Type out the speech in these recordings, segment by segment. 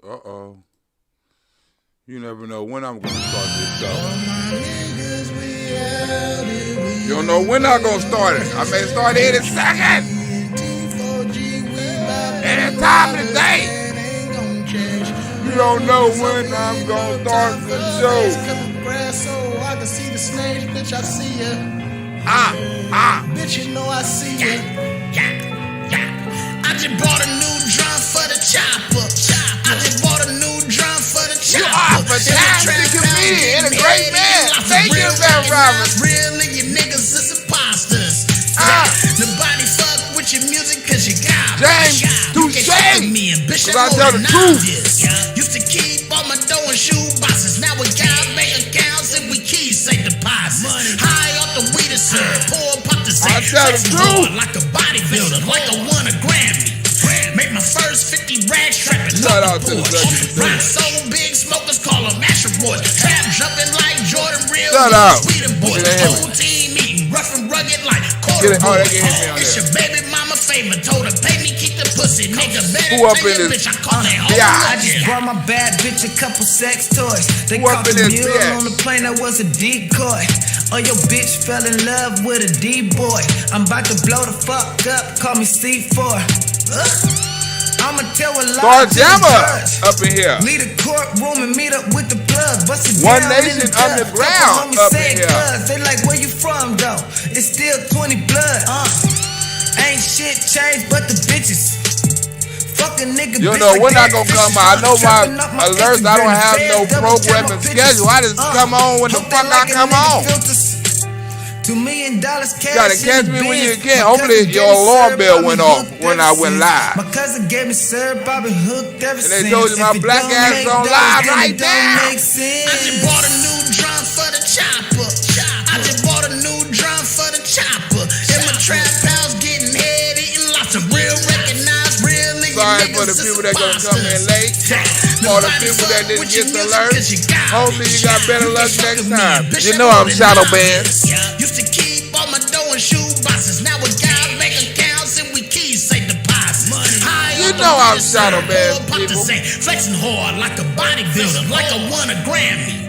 Uh-oh. You never know when I'm going to start this show. You don't know when I'm going to start it. I may start it in a second. Any time of the day. You don't know when I'm going to start the show. Bitch, you know I see ya. I just bought a new drum for the chopper. I just bought a new drum for the chopper. You are a fantastic comedian and a great man. Thank you, Ben Roberts. Real and you niggas is imposters. Nobody fuck with your music cause you got James, touche. Cause I tell the truth. Used to keep all my dough in shoe boxes. Now we got bank accounts and we keys say deposits. High off the weed and syrup, pour pop the I tell the truth. like a bodybuilder, like I won a Grammy. Make my first 50 rags trapping. Shout out to the Rock so big, smokers call them asteroids. Trap jumping like Jordan Real. Shout out. Sweden boys. Whole team eating rough and rugged like Get it. Oh, they corduroy. can hit me on It's there. your baby mama favor. Told her pay me keep the pussy. Nigga better Who up tell in your this? bitch I call that hoe. Yeah. I just brought my bad bitch a couple sex toys. They Who up caught in the this mule bitch? on the plane that was a decoy. Oh, your bitch fell in love with a D-boy. I'm about to blow the fuck up, call me C4. I'ma tell a lie to the judge. Up in here. Leave the courtroom and meet up with the plug. Bust it One down Nation in the tub. Underground Couple homies up say in here. cuz. They like, where you from though? It's still 20 blood. Ain't shit changed but the bitches. Fuck a nigga. You bitch know like when I that. gonna This come shit out. I know trapping my up my alerts. I don't Instagram have no fans, double tap programming my schedule. I just come on when the Hope fuck they I like a come nigga on. filters. $2 million cash. Gotta catch in the me when you Benz. can. My Hopefully cousin your gave me alarm syrup, bell I been went off hooked when ever I went since. live. My cousin gave me syrup, I been hooked ever And since. they told you my If it black don't ass make on dollars, live then right it don't now. make sense. I just bought a new drum for the chopper. I just bought a new drum for the chopper. In my trap house getting head, eating lots of real recognized, real niggas. Sorry for the people that gonna come in late. All the people that didn't get the alert. Hopefully you got better luck next time. You know I'm shadow banned. Used to keep all my dough in shoe boxes. Now we got bank accounts and we keys say deposits. You know I'm shadow banned, people. Flexing hard like a bodybuilder, like I won a Grammy.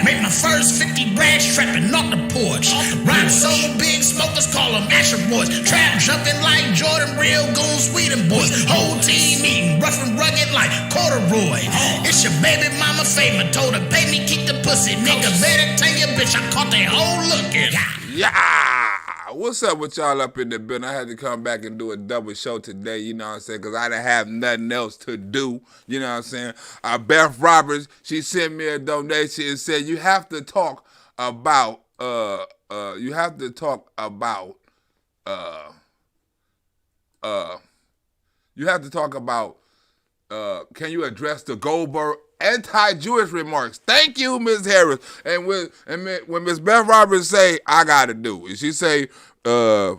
Made my first 50 rags trapping off the porch. Rock so big, smokers call them asteroids. Trap jumping like Jordan Real Goon Sweden boys. Whole team eating rough and rugged like corduroy. It's your baby mama favor. Told her pay me keep the pussy. Nigga better tell your bitch I caught that hoe looking. Yeah. What's up with y'all up in the building? I had to come back and do a double show today, you know what I'm saying, because I didn't have nothing else to do, you know what I'm saying. Beth Roberts, she sent me a donation and said, you have to talk about, can you address the Goldberg anti-Jewish remarks? Thank you, Ms. Harris. And when Ms. Beth Roberts say, I gotta do it. She say, I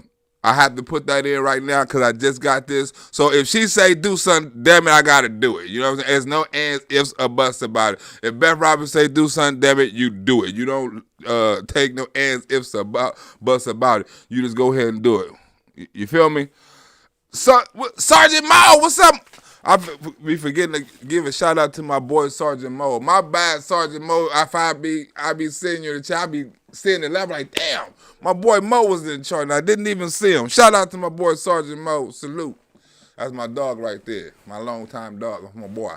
have to put that in right now because I just got this. So if she say do something, damn it, I gotta do it. You know what I'm saying? There's no ands, ifs, or buts about it. If Beth Roberts say do something, damn it, you do it. You don't take no ands, ifs, or buts about it. You just go ahead and do it. You feel me? So, Sergeant Mao, what's up? I be forgetting to give a shout out to my boy Sergeant Mo. My bad, Sergeant Mo. If I be sitting in the chat, I be sitting in the lab like, damn, my boy Mo was in charge and I didn't even see him. Shout out to my boy Sergeant Mo. Salute. That's my dog right there. My long-time dog. That's my boy.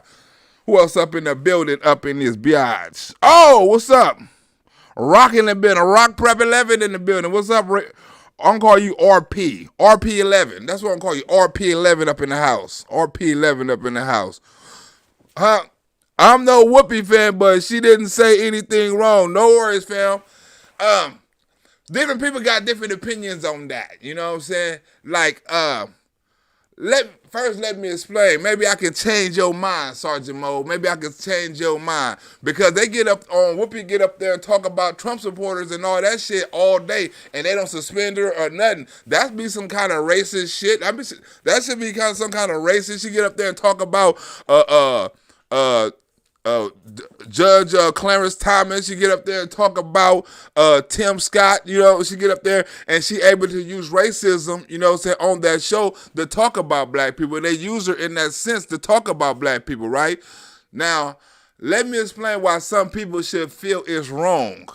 Who else up in the building, up in this biatch? Oh, what's up? Rockin' the building. Rock Prep 11 in the building. What's up, Rick? I'm gonna call you RP. RP11. That's what I'm gonna call you. RP11 up in the house. RP11 up in the house. I'm no WHOOPI fan, but she didn't say anything wrong. No worries, fam. Different people got different opinions on that. You know what I'm saying? Like, let me explain. Maybe I can change your mind, Sergeant Mo. Maybe I can change your mind. Because they get up on WHOOPI, get up there and talk about Trump supporters and all that shit all day, and they don't suspend her or nothing. That be some kind of racist shit. That should be kind of some kind of racist. She get up there and talk about Judge Clarence Thomas. She get up there and talk about Tim Scott. You know, she get up there and she able to use racism, you know, say on that show to talk about black people. And they use her in that sense to talk about black people, right? Now, let me explain why some people should feel it's wrong,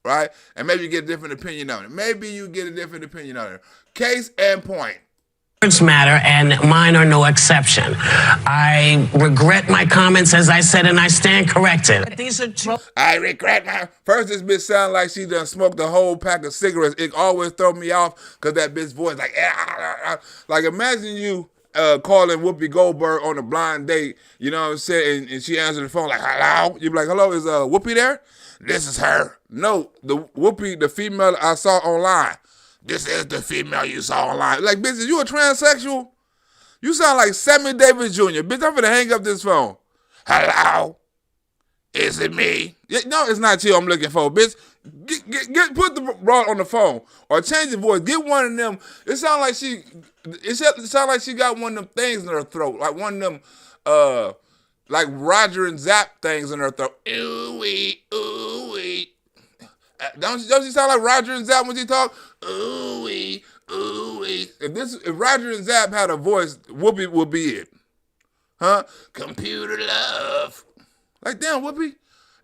right? And maybe you get a different opinion on it. Maybe you get a different opinion on it. Case and point. Words matter, and mine are no exception. I regret my comments, as I said, and I stand corrected. These are two. I regret my... First, this bitch sound like she done smoked a whole pack of cigarettes. It always throw me off because that bitch voice like... Like, imagine you calling Whoopi Goldberg on a blind date, you know what I'm saying, and she answered the phone like, hello? You be like, hello, is Whoopi there? This is her. No, the Whoopi, the female I saw online. This is the female you saw online. Like, bitch, is you a transsexual? You sound like Sammy Davis Jr. Bitch, I'm finna hang up this phone. Hello? Is it me? No, it's not you I'm looking for, bitch. Put the broad on the phone or change the voice. Get one of them. It sound like she got one of them things in her throat, like one of them, like Roger and Zapp things in her throat. Ooh-wee, ooh-wee. Don't she sound like Roger and Zapp when she talk? Ooh-wee, ooh-wee. If Roger and Zapp had a voice, Whoopi would be it. Huh? Computer love. Like, damn, Whoopi,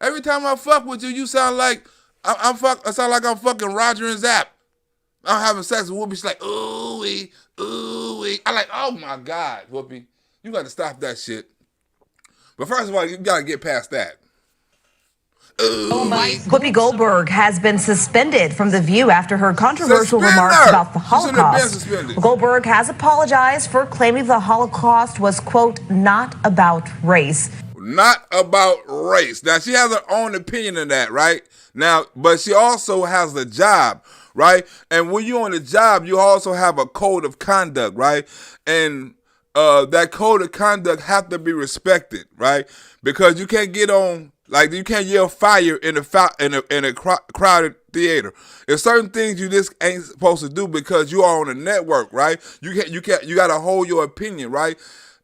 every time I fuck with you, you sound like I sound like I'm fucking Roger and Zapp. I'm having sex with Whoopi. She's like, ooh-wee, ooh-wee. I like, oh my God, Whoopi. You got to stop that shit. But first of all, you got to get past that. Whoopi Goldberg has been suspended from The View after her controversial remarks about the Holocaust. Goldberg has apologized for claiming the Holocaust was, quote, not about race. Not about race. Now, she has her own opinion of that, right? Now, but she also has a job, right? And when you're on the job, you also have a code of conduct, right? And that code of conduct have to be respected, right? Because you can't get on... Like, you can't yell fire in a crowded theater. There's certain things you just ain't supposed to do because you are on a network, right? You got to hold your opinion, right?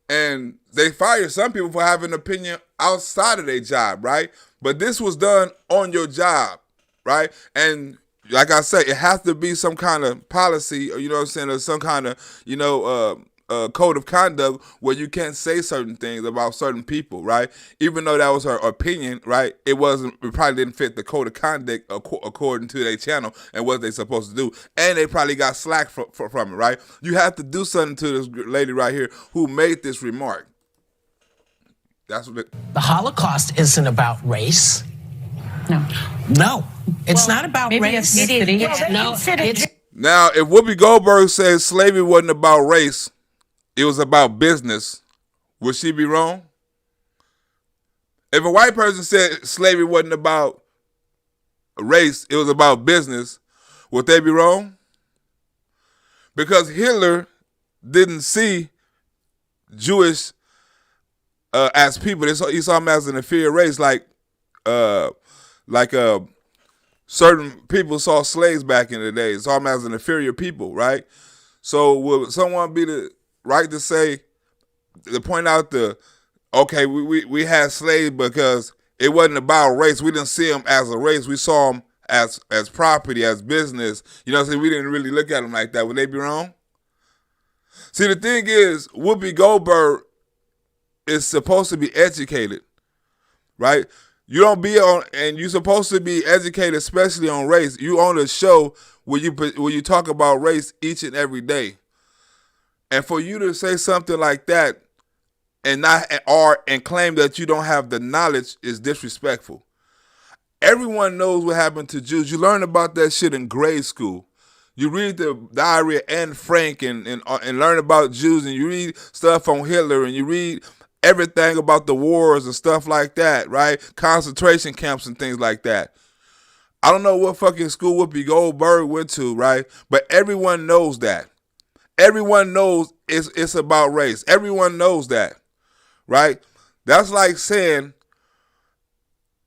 And they fire some people for having an opinion outside of their job, right? But this was done on your job, right? And like I said, it has to be some kind of policy, or you know what I'm saying, or some kind of, you know, code of conduct where you can't say certain things about certain people, right? Even though that was her opinion, right? It probably didn't fit the code of conduct according to their channel and what they supposed to do. And they probably got slack from it, right? You have to do something to this lady right here who made this remark. That's what The Holocaust isn't about race. No, it's not about race. No, it's... Now, if Whoopi Goldberg says slavery wasn't about race, it was about business, would she be wrong? If a white person said slavery wasn't about race, it was about business, would they be wrong? Because Hitler didn't see Jewish as people. He saw them as an inferior race, like certain people saw slaves back in the day. Saw them as an inferior people, right? So would someone be the right to say, to point out okay, we had slaves because it wasn't about race. We didn't see them as a race. We saw them as property, as business. You know what I'm saying? We didn't really look at them like that. Would they be wrong? See, the thing is, Whoopi Goldberg is supposed to be educated, right? You don't be on, and you're supposed to be educated, especially on race. You on a show where you talk about race each and every day. And for you to say something like that and claim that you don't have the knowledge is disrespectful. Everyone knows what happened to Jews. You learn about that shit in grade school. You read the diary of Anne Frank and learn about Jews, and you read stuff on Hitler, and you read everything about the wars and stuff like that, right? Concentration camps and things like that. I don't know what fucking school Whoopi Goldberg went to, right? But everyone knows that. Everyone knows it's about race. Everyone knows that, right? That's like saying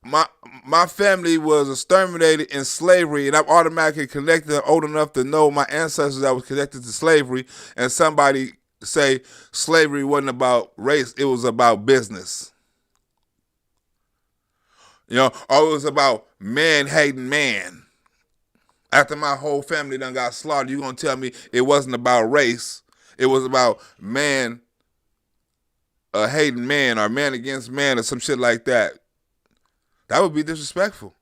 my family was exterminated in slavery, and I'm automatically connected, old enough to know my ancestors that was connected to slavery, and somebody say slavery wasn't about race, it was about business. You know, or it was about man hating man. After my whole family done got slaughtered, you gonna tell me it wasn't about race, it was about man a hating man or man against man or some shit like that. That would be disrespectful.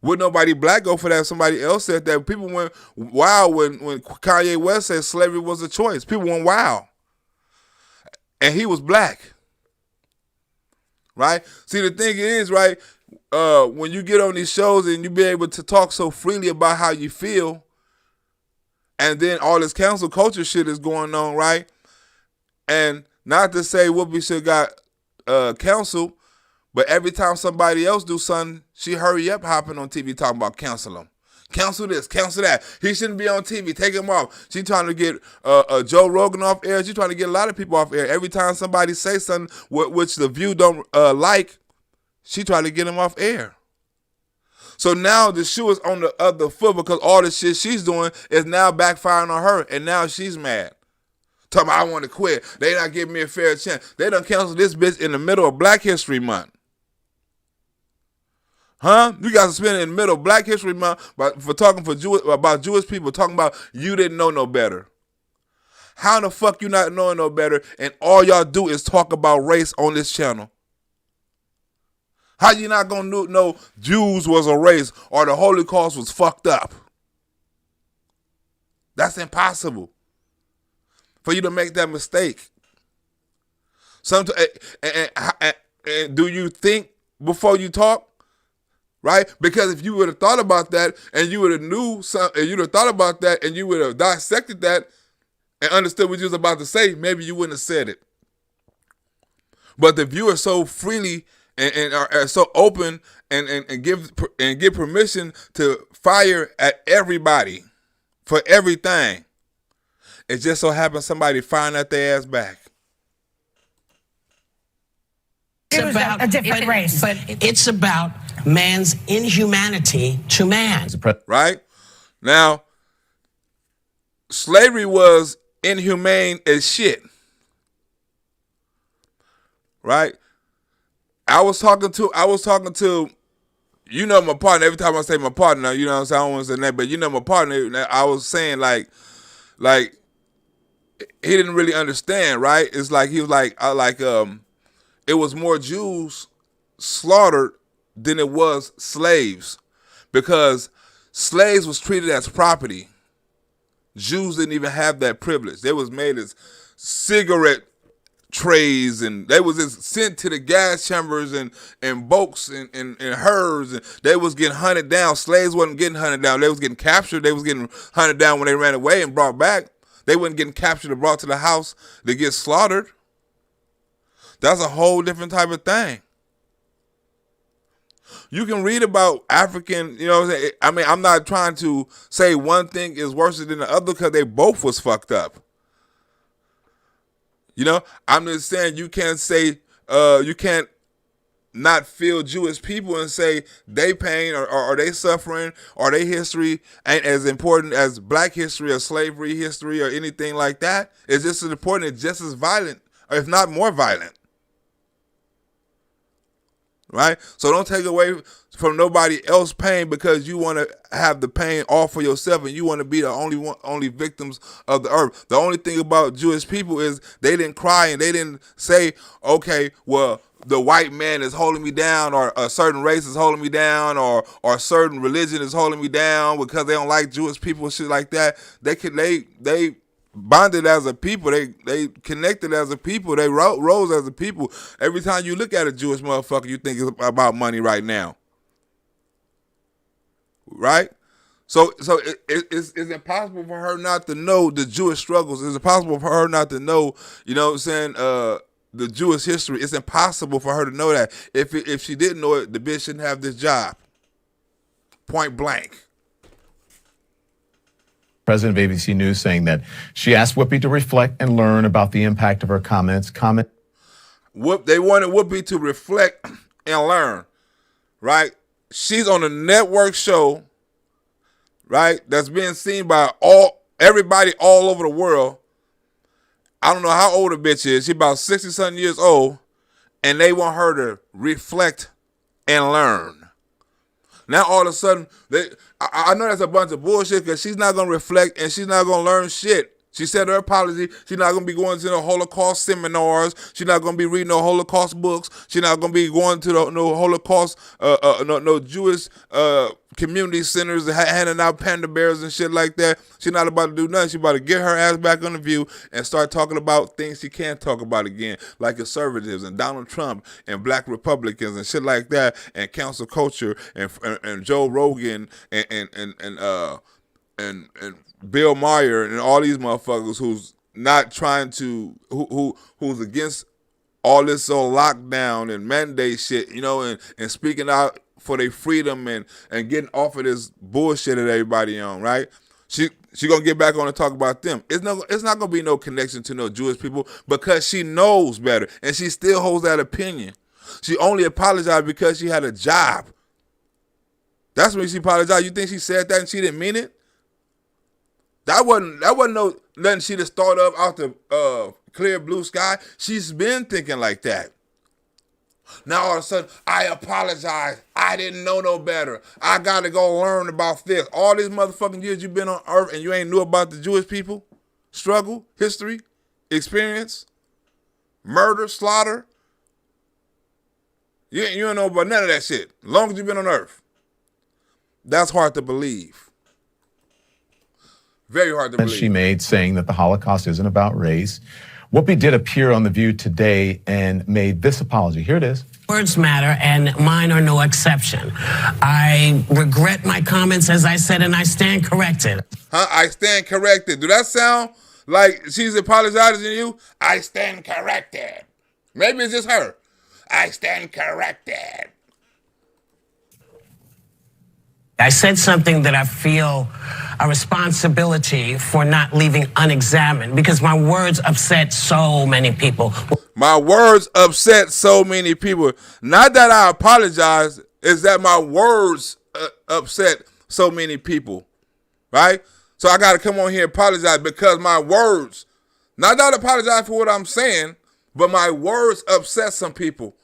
Would nobody black go for that? Somebody else said that. People went wild when Kanye West said slavery was a choice. People went wild. And he was black. Right? See, the thing is, right, when you get on these shows and you be able to talk so freely about how you feel, and then all this cancel culture shit is going on, right? And not to say Whoopi should got canceled, but every time somebody else do something, she hurry up hopping on TV talking about cancel him. Cancel this, cancel that. He shouldn't be on TV. Take him off. She trying to get Joe Rogan off air. She trying to get a lot of people off air. Every time somebody say something which the View don't like, she trying to get him off air. So now the shoe is on the other foot because all the shit she's doing is now backfiring on her, and now she's mad. Talking about, I want to quit. They not giving me a fair chance. They done canceled this bitch in the middle of Black History Month. Huh? You got to spend it in the middle of Black History Month for talking about Jewish people, talking about you didn't know no better. How the fuck you not knowing no better and all y'all do is talk about race on this channel? How you not going to know Jews was a race or the Holocaust was fucked up? That's impossible for you to make that mistake. And do you think before you talk? Right? Because if you would have thought about that and you would have knew something, and you'd have thought about that and you would have dissected that and understood what you was about to say, maybe you wouldn't have said it. But the viewers so freely and are so open and give permission to fire at everybody for everything. It just so happens somebody find out their ass back. It was about a different race. But it's about man's inhumanity to man. Right? Now, slavery was inhumane as shit. Right? I was talking to, you know, my partner. Every time I say my partner, you know what I'm saying? I don't want to say that, but you know my partner, I was saying like he didn't really understand, right? It's like he was like it was more Jews slaughtered than it was slaves, because slaves was treated as property. Jews didn't even have that privilege. They was made as cigarette trays, and they was just sent to the gas chambers and boats and herds, and they was getting hunted down. Slaves wasn't getting hunted down. They was getting captured. They was getting hunted down when they ran away and brought back. They wasn't getting captured and brought to the house to get slaughtered. That's a whole different type of thing. You can read about African, you know what I'm saying? I mean, I'm not trying to say one thing is worse than the other because they both was fucked up. You know, I'm just saying you can't say, you can't not feel Jewish people and say they pain or they suffering or their history ain't as important as black history or slavery history or anything like that. It's just as important, it's just as violent, or if not more violent. Right? So don't take away from nobody else's pain because you want to have the pain all for yourself and you want to be the only victims of the earth. The only thing about Jewish people is they didn't cry and they didn't say, okay, well, the white man is holding me down, or a certain race is holding me down, or a certain religion is holding me down because they don't like Jewish people and shit like that. They bonded as a people. They connected as a people. They rose as a people. Every time you look at a Jewish motherfucker, you think it's about money right now. Right? So it's impossible for her not to know the Jewish struggles. It's impossible for her not to know, you know what I'm saying, the Jewish history. It's impossible for her to know that. If she didn't know it, the bitch shouldn't have this job. Point blank. President of ABC News saying that she asked Whoopi to reflect and learn about the impact of her comments. They wanted Whoopi to reflect and learn, right? She's on a network show, right, that's being seen by everybody all over the world. I don't know how old the bitch is. She's about 60-something years old, and they want her to reflect and learn. Now all of a sudden, I know that's a bunch of bullshit because she's not going to reflect and she's not going to learn shit. She said her apology. She's not going to be going to no Holocaust seminars. She's not going to be reading no Holocaust books. She's not going to be going to no Holocaust, no Jewish community centers handing out panda bears and shit like that. She's not about to do nothing. She's about to get her ass back on the View and start talking about things she can't talk about again, like conservatives and Donald Trump and black Republicans and shit like that, and cancel culture and Joe Rogan and Bill Maher and all these motherfuckers who's not trying to, who's against all this lockdown and mandate shit, you know, and speaking out for their freedom and getting off of this bullshit that everybody on, right? She gonna get back on and talk about them. It's not gonna be no connection to no Jewish people because she knows better and she still holds that opinion. She only apologized because she had a job. That's when she apologized. You think she said that and she didn't mean it? That wasn't no nothing she just thought of out the clear blue sky. She's been thinking like that. Now all of a sudden, I apologize. I didn't know no better. I gotta go learn about this. All these motherfucking years you've been on earth and you ain't knew about the Jewish people, struggle, history, experience, murder, slaughter. You don't know about none of that shit. As long as you've been on earth. That's hard to believe. Very hard to believe. She made saying that the Holocaust isn't about race. WHOOPI did appear on The View today and made this apology. Here it is. Words matter, and mine are no exception. I regret my comments, as I said, and I stand corrected. I stand corrected. Do that sound like she's apologizing to you? I stand corrected. Maybe it's just her. I stand corrected. I said something that I feel a responsibility for not leaving unexamined because my words upset so many people. My words upset so many people. Not that I apologize, is that my words upset so many people, right? So I got to come on here and apologize because my words, not that I apologize for what I'm saying, but my words upset some people.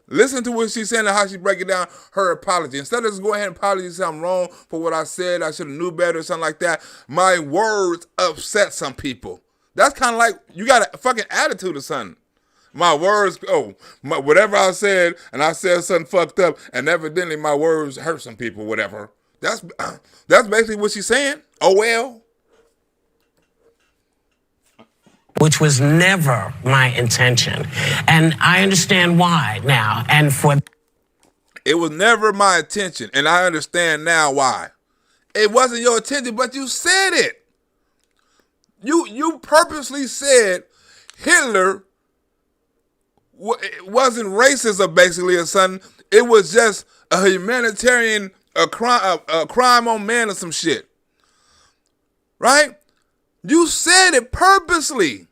Listen to what she's saying and how she breaking down her apology. Instead of just go ahead and apologize, I'm wrong for what I said, I should have knew better or something like that. My words upset some people. That's kind of like you got a fucking attitude or something. My words, whatever I said, and I said something fucked up, and evidently my words hurt some people, whatever. That's basically what she's saying. Oh, well. Which was never my intention. And I understand why now. And it was never my intention, and I understand now why. It wasn't your intention, but you said it. You purposely said Hitler wasn't racist, basically, or something. It was just a humanitarian crime on man or some shit. Right? You said it purposely.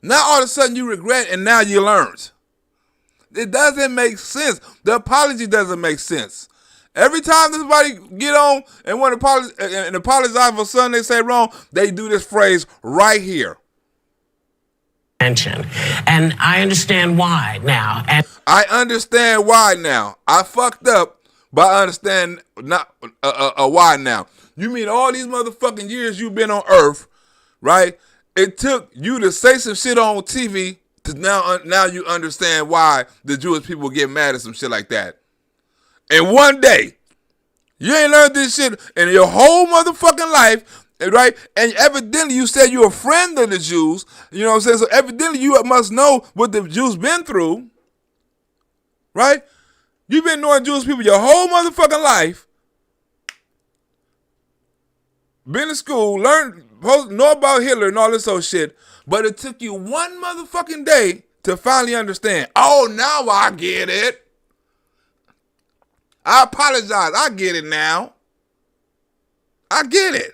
Now all of a sudden you regret and now you learned. It doesn't make sense. The apology doesn't make sense. Every time somebody get on and want to apologize for something they say wrong, they do this phrase right here. And I understand why now. And I understand why now. I fucked up, but I understand not why now. You mean all these motherfucking years you've been on Earth, right? It took you to say some shit on TV to now you understand why the Jewish people get mad at some shit like that. And one day, you ain't learned this shit in your whole motherfucking life, right? And evidently you said you're a friend of the Jews, you know what I'm saying? So evidently you must know what the Jews been through, right? You've been knowing Jewish people your whole motherfucking life. Been in school, know about Hitler and all this old shit, but it took you one motherfucking day to finally understand. Oh, now I get it. I apologize. I get it now. I get it.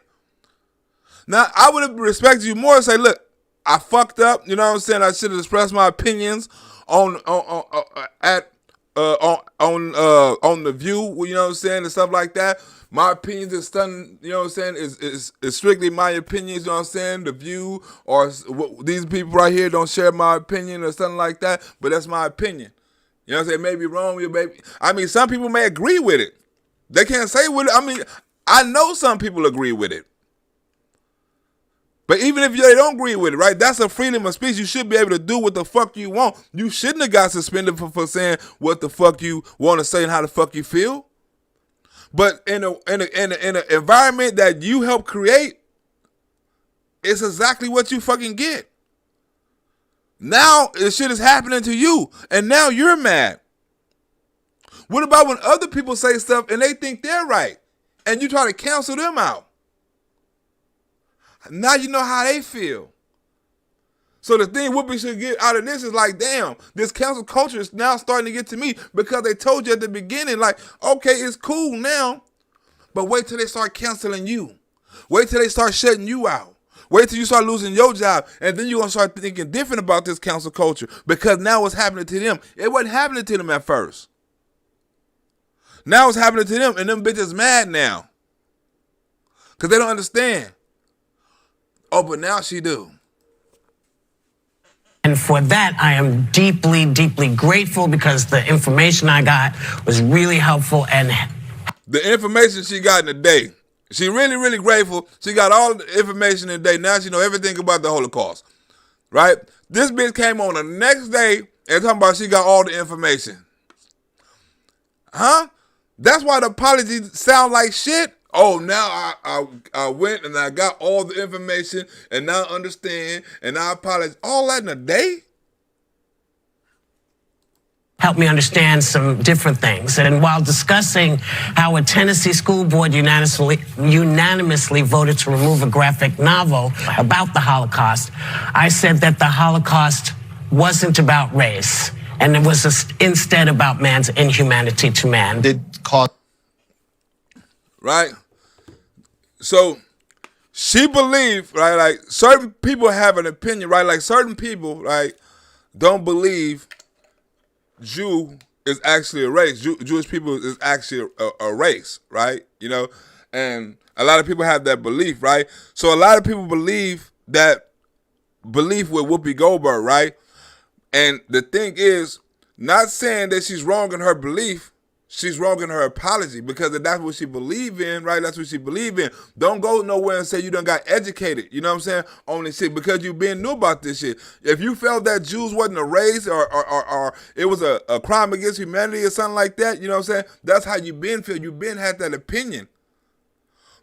Now, I would have respected you more and say, look, I fucked up. You know what I'm saying? I should have expressed my opinions on The View, you know what I'm saying, and stuff like that. My opinions is stunning, you know what I'm saying, is strictly my opinions, you know what I'm saying, The View, or these people right here don't share my opinion or something like that, but that's my opinion. You know what I'm saying, it may be wrong, some people may agree with it. They can't say with it. I know some people agree with it. But even if they don't agree with it, right? That's a freedom of speech. You should be able to do what the fuck you want. You shouldn't have got suspended for saying what the fuck you want to say and how the fuck you feel. But in an environment that you help create, it's exactly what you fucking get. Now this shit is happening to you, and now you're mad. What about when other people say stuff and they think they're right, and you try to cancel them out? Now you know how they feel. So the thing Whoopi should get out of this is like, damn, this cancel culture is now starting to get to me because they told you at the beginning, like, okay, it's cool now, but wait till they start canceling you. Wait till they start shutting you out. Wait till you start losing your job, and then you're going to start thinking different about this cancel culture because now what's happening to them, it wasn't happening to them at first. Now it's happening to them, and them bitches mad now because they don't understand. Oh, but now she do. And for that, I am deeply, deeply grateful because the information I got was really helpful. And the information she got in the day, she really, really grateful. She got all the information in the day. Now she know everything about the Holocaust, right? This bitch came on the next day and talking about she got all the information. Huh? That's why the apologies sound like shit. Oh, now I went and I got all the information and now I understand and I apologize. All that in a day? helped me understand some different things. And while discussing how a Tennessee school board unanimously voted to remove a graphic novel about the Holocaust, I said that the Holocaust wasn't about race, and it was instead about man's inhumanity to man. Right? So she believed, right, like certain people have an opinion, right? Like certain people, right, don't believe Jew is actually a race. Jewish people is actually a race, right? You know, and a lot of people have that belief, right? So a lot of people believe that belief with Whoopi Goldberg, right? And the thing is, not saying that she's wrong in her belief, she's wrong in her apology, because if that's what she believe in, right? That's what she believe in. Don't go nowhere and say you done got educated, you know what I'm saying, on this shit, because you been knew about this shit. If you felt that Jews wasn't a race or it was a crime against humanity or something like that, you know what I'm saying, that's how you been feel. You been had that opinion.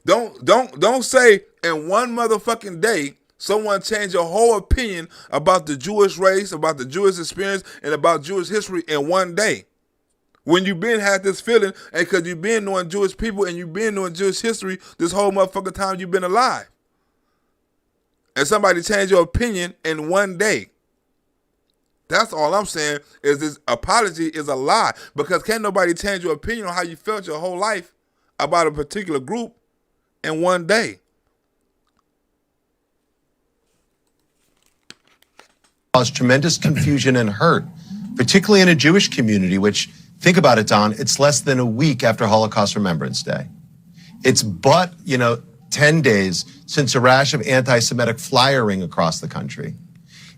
Don't say in one motherfucking day someone changed your whole opinion about the Jewish race, about the Jewish experience, and about Jewish history in one day. When you been had this feeling, and because you been knowing Jewish people and you been knowing Jewish history this whole motherfucking time you been alive. And somebody changed your opinion in one day. That's all I'm saying, is this apology is a lie. Because can't nobody change your opinion on how you felt your whole life about a particular group in one day. Caused tremendous confusion and hurt, particularly in a Jewish community, which, think about it, Don, it's less than a week after Holocaust Remembrance Day. It's but, 10 days since a rash of anti-Semitic flyering across the country.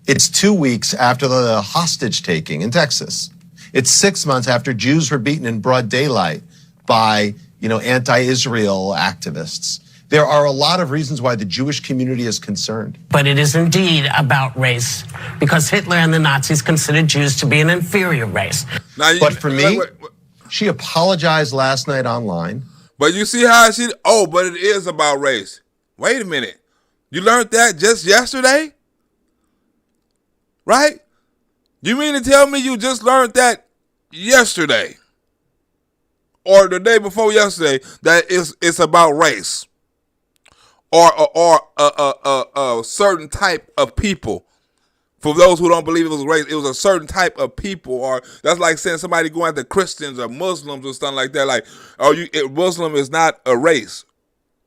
It's 2 weeks after the hostage taking in Texas. It's 6 months after Jews were beaten in broad daylight by, anti-Israel activists. There are a lot of reasons why the Jewish community is concerned. But it is indeed about race, because Hitler and the Nazis considered Jews to be an inferior race. Now, but for me, she apologized last night online. But you see how but it is about race. Wait a minute. You learned that just yesterday? Right? You mean to tell me you just learned that yesterday? Or the day before yesterday, that it's about race? Or a certain type of people. For those who don't believe it was race, it was a certain type of people. Or that's like saying somebody going after Christians or Muslims or something like that. Like, Muslim is not a race.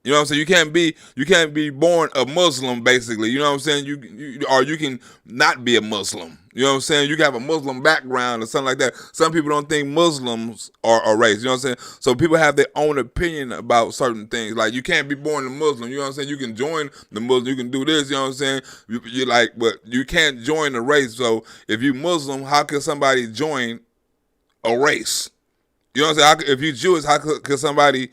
You know what I'm saying? You can't be born a Muslim, basically. You know what I'm saying? You can not be a Muslim. You know what I'm saying? You can have a Muslim background or something like that. Some people don't think Muslims are a race. You know what I'm saying? So people have their own opinion about certain things. Like, you can't be born a Muslim. You know what I'm saying? You can join the Muslim. You can do this. You know what I'm saying? You're like, but you can't join the race. So if you Muslim, how can somebody join a race? You know what I'm saying? If you Jewish, how could somebody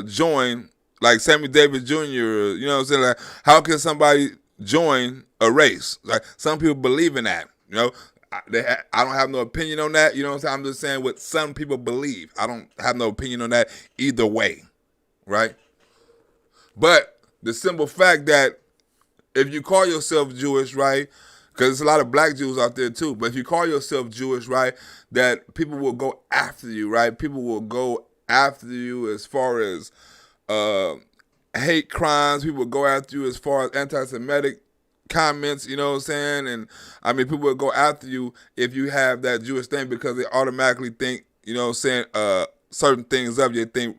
join like Sammy Davis Jr., you know what I'm saying? Like, how can somebody join a race? Like, some people believe in that, you know? I don't have no opinion on that, you know what I'm saying? I'm just saying what some people believe. I don't have no opinion on that either way, right? But the simple fact that if you call yourself Jewish, right, because there's a lot of black Jews out there too, but if you call yourself Jewish, right, that people will go after you, right? People will go after you as far as hate crimes. People will go after you as far as anti-Semitic comments, you know what I'm saying? And I mean, people will go after you if you have that Jewish thing because they automatically think, you know what I'm saying, certain things of you. They think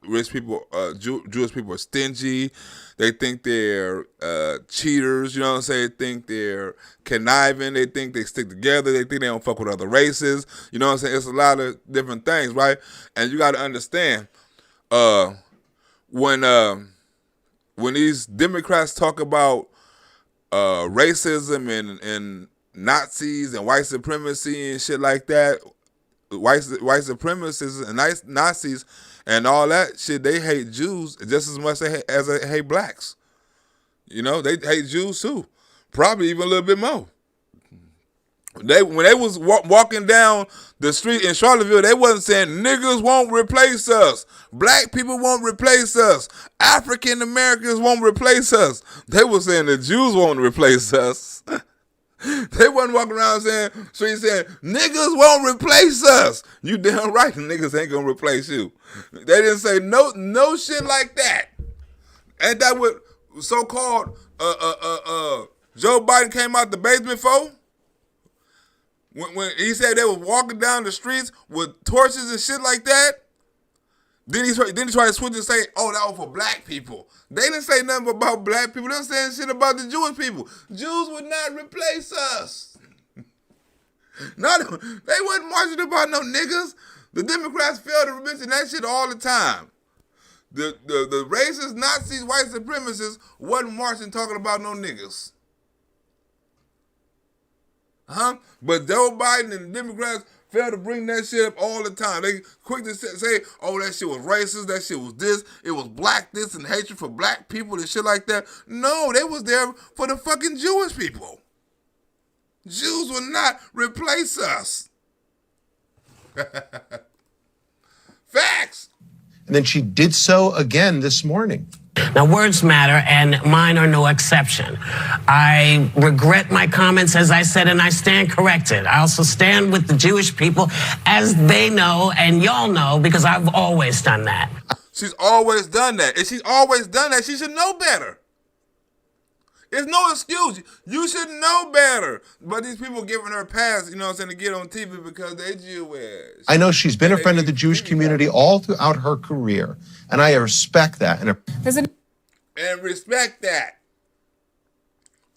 rich people, Jewish people are stingy. They think they're cheaters, you know what I'm saying? They think they're conniving. They think they stick together. They think they don't fuck with other races. You know what I'm saying? It's a lot of different things, right? And you got to understand, when these Democrats talk about racism and Nazis and white supremacy and shit like that, white supremacists and Nazis and all that shit, they hate Jews just as much as they hate blacks. You know, they hate Jews too, probably even a little bit more. When they was walking down the street in Charlottesville, they wasn't saying niggas won't replace us, black people won't replace us, African Americans won't replace us. They were saying the Jews won't replace us. They wasn't walking around saying niggas won't replace us. You damn right, the niggas ain't gonna replace you. They didn't say no shit like that. Ain't that what so-called Joe Biden came out the basement for? When he said they was walking down the streets with torches and shit like that, then he tried to switch and say, oh, that was for black people. They didn't say nothing about black people. They were saying shit about the Jewish people. Jews would not replace us. They wasn't marching about no niggas. The Democrats fail to mention that shit all the time. The racist, Nazis, white supremacists wasn't marching talking about no niggas. But Joe Biden and the Democrats fail to bring that shit up all the time. They quick to say, oh, that shit was racist, that shit was this, it was black this and hatred for black people and shit like that. No, they was there for the fucking Jewish people. Jews will not replace us. Facts. And then she did so again this morning. Now, words matter, and mine are no exception. I regret my comments, as I said, and I stand corrected. I also stand with the Jewish people, as they know, and y'all know, because I've always done that. She's always done that. And she's always done that. She should know better. There's no excuse. You should know better. But these people giving her a pass, you know what I'm saying, to get on TV because they Jewish. I know she's been a friend of the Jewish community all throughout her career. And I respect that. And respect that.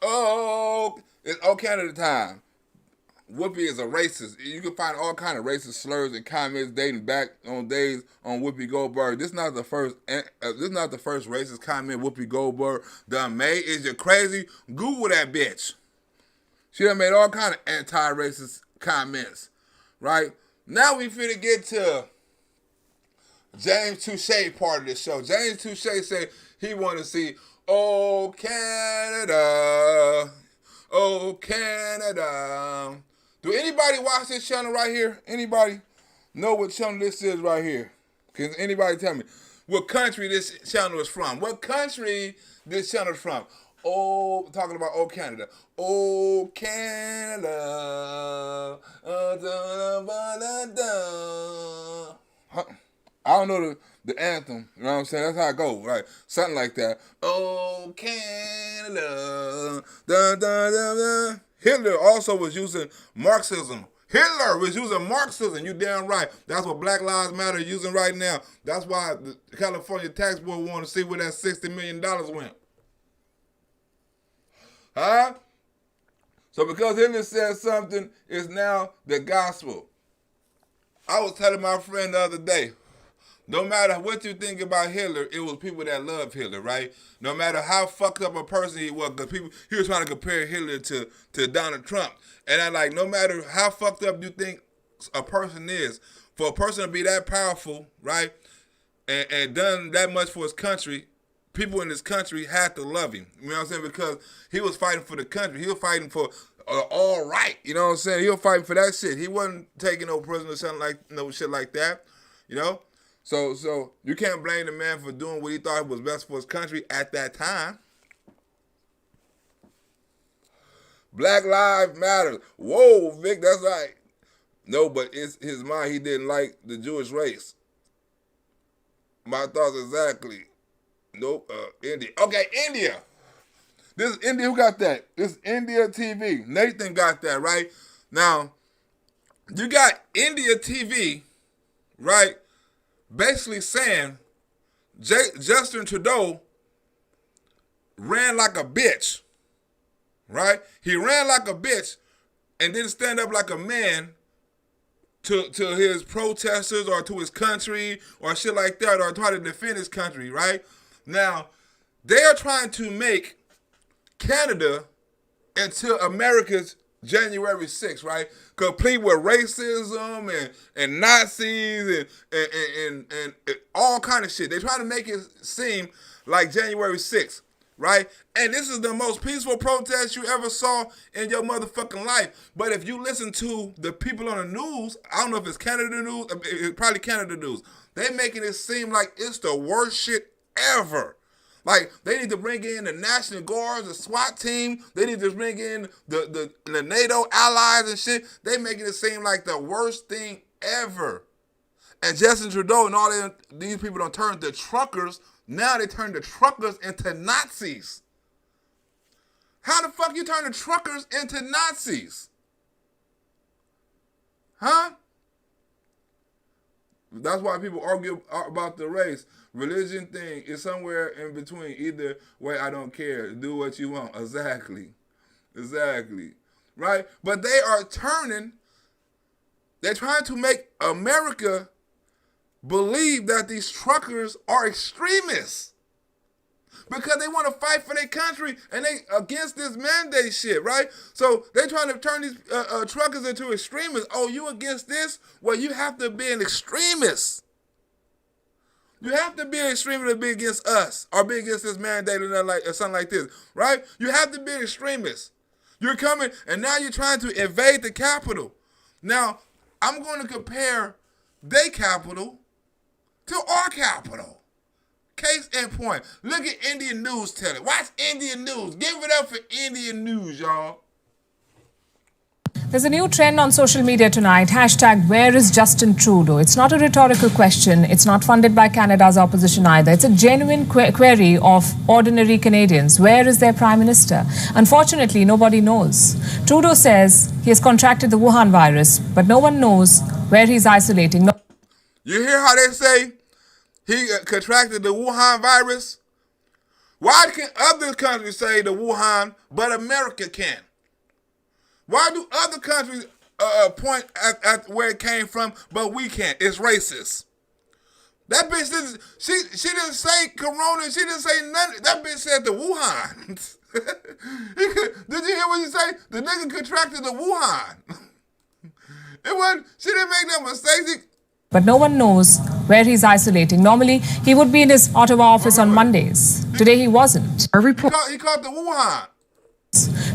Oh, it's all Canada time. WHOOPI is a racist. You can find all kind of racist slurs and comments dating back on days on Whoopi Goldberg. This is not the first racist comment Whoopi Goldberg done made. Is you crazy? Google that bitch. She done made all kind of anti-racist comments. Right? Now we finna get to James Touche part of the show. James Touche said he want to see, oh Canada, oh Canada. Do anybody watch this channel right here? Anybody know what channel this is right here? Can anybody tell me what country this channel is from? What country this channel is from? Oh, talking about oh Canada. Oh Canada. I don't know the anthem, you know what I'm saying? That's how it goes, right? Something like that. Oh, Canada. Da, da, da, da. Hitler also was using Marxism. Hitler was using Marxism. You damn right. That's what Black Lives Matter is using right now. That's why the California tax board want to see where that $60 million went. Huh? So because Hitler said something, it's now the gospel. I was telling my friend the other day, no matter what you think about Hitler, it was people that love Hitler, right? No matter how fucked up a person he was, because he was trying to compare Hitler to Donald Trump. And I'm like, no matter how fucked up you think a person is, for a person to be that powerful, right, and done that much for his country, people in this country had to love him. You know what I'm saying? Because he was fighting for the country. He was fighting for all right. You know what I'm saying? He was fighting for that shit. He wasn't taking no prisoner or something like no shit like that. You know? So you can't blame the man for doing what he thought was best for his country at that time. Black Lives Matter. Whoa, Vic, that's right. No, but it's his mind. He didn't like the Jewish race. My thoughts exactly. Nope. India. Okay, India. This is India. Who got that? This is India TV. Nathan got that, right? Now, you got India TV, right? Basically saying Justin Trudeau ran like a bitch, right? He ran like a bitch and didn't stand up like a man to his protesters or to his country or shit like that, or try to defend his country, right? Now, they are trying to make Canada into America's January 6th, right? Complete with racism and Nazis and all kind of shit. They're trying to make it seem like January 6th, right? And this is the most peaceful protest you ever saw in your motherfucking life. But if you listen to the people on the news, I don't know if it's Canada news, it's probably Canada news, they're making it seem like it's the worst shit ever. Like, they need to bring in the National Guards, the SWAT team. They need to bring in the NATO allies and shit. They making it seem like the worst thing ever. And Justin Trudeau and all these people don't turn to truckers. Now they turn the truckers into Nazis. How the fuck you turn the truckers into Nazis? Huh? That's why people argue about the race. Religion thing is somewhere in between. Either way, I don't care. Do what you want. Exactly. Right? But they are they're trying to make America believe that these truckers are extremists. Because they want to fight for their country and they against this mandate shit, right? So they trying to turn these truckers into extremists. Oh, you against this? Well, you have to be an extremist. You have to be an extremist to be against us or be against this mandate or something like this, right? You have to be an extremist. You're coming and now you're trying to invade the Capitol. Now, I'm going to compare their Capitol to our Capitol. Case in point. Look at Indian News Tell It. Watch Indian News. Give it up for Indian News, y'all. There's a new trend on social media tonight. Hashtag, where is Justin Trudeau? It's not a rhetorical question. It's not funded by Canada's opposition either. It's a genuine query of ordinary Canadians. Where is their Prime Minister? Unfortunately, nobody knows. Trudeau says he has contracted the Wuhan virus, but no one knows where he's isolating. You hear how they say he contracted the Wuhan virus? Why can other countries say the Wuhan, but America can't? Why do other countries point at where it came from, but we can't? It's racist. That bitch didn't. She didn't say Corona. She didn't say nothing. That bitch said the Wuhan. Did you hear what you say? The nigga contracted the Wuhan. It wasn't. She didn't make no mistakes. But no one knows where he's isolating. Normally, he would be in his Ottawa office on Mondays. Today, he wasn't. He caught the Wuhan.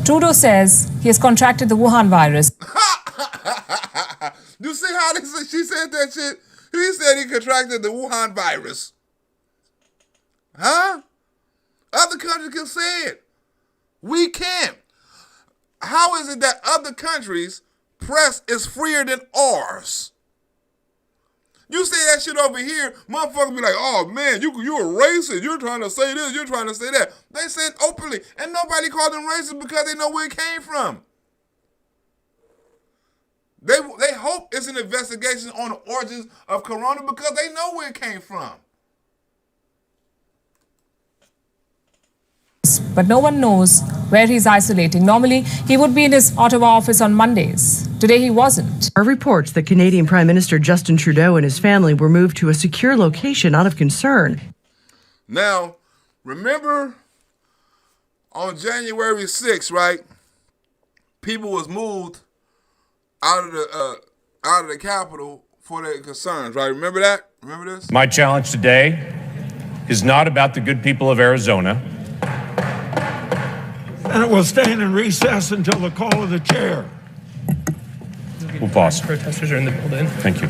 Trudeau says he has contracted the Wuhan virus. You see how she said that shit? He said he contracted the Wuhan virus. Huh? Other countries can say it. We can't. How is it that other countries' press is freer than ours? You say that shit over here, motherfuckers be like, oh man, you a racist. You're trying to say this, you're trying to say that. They said openly, and nobody called them racist because they know where it came from. They hope it's an investigation on the origins of Corona because they know where it came from. But no one knows where he's isolating. Normally, he would be in his Ottawa office on Mondays. Today, he wasn't. There are reports that Canadian Prime Minister Justin Trudeau and his family were moved to a secure location out of concern. Now, remember on January 6th, right? People was moved out of the Capitol for their concerns, right? Remember that? Remember this? My challenge today is not about the good people of Arizona. And it will stand in recess until the call of the chair. We'll pause. Protesters are in the building. Thank you.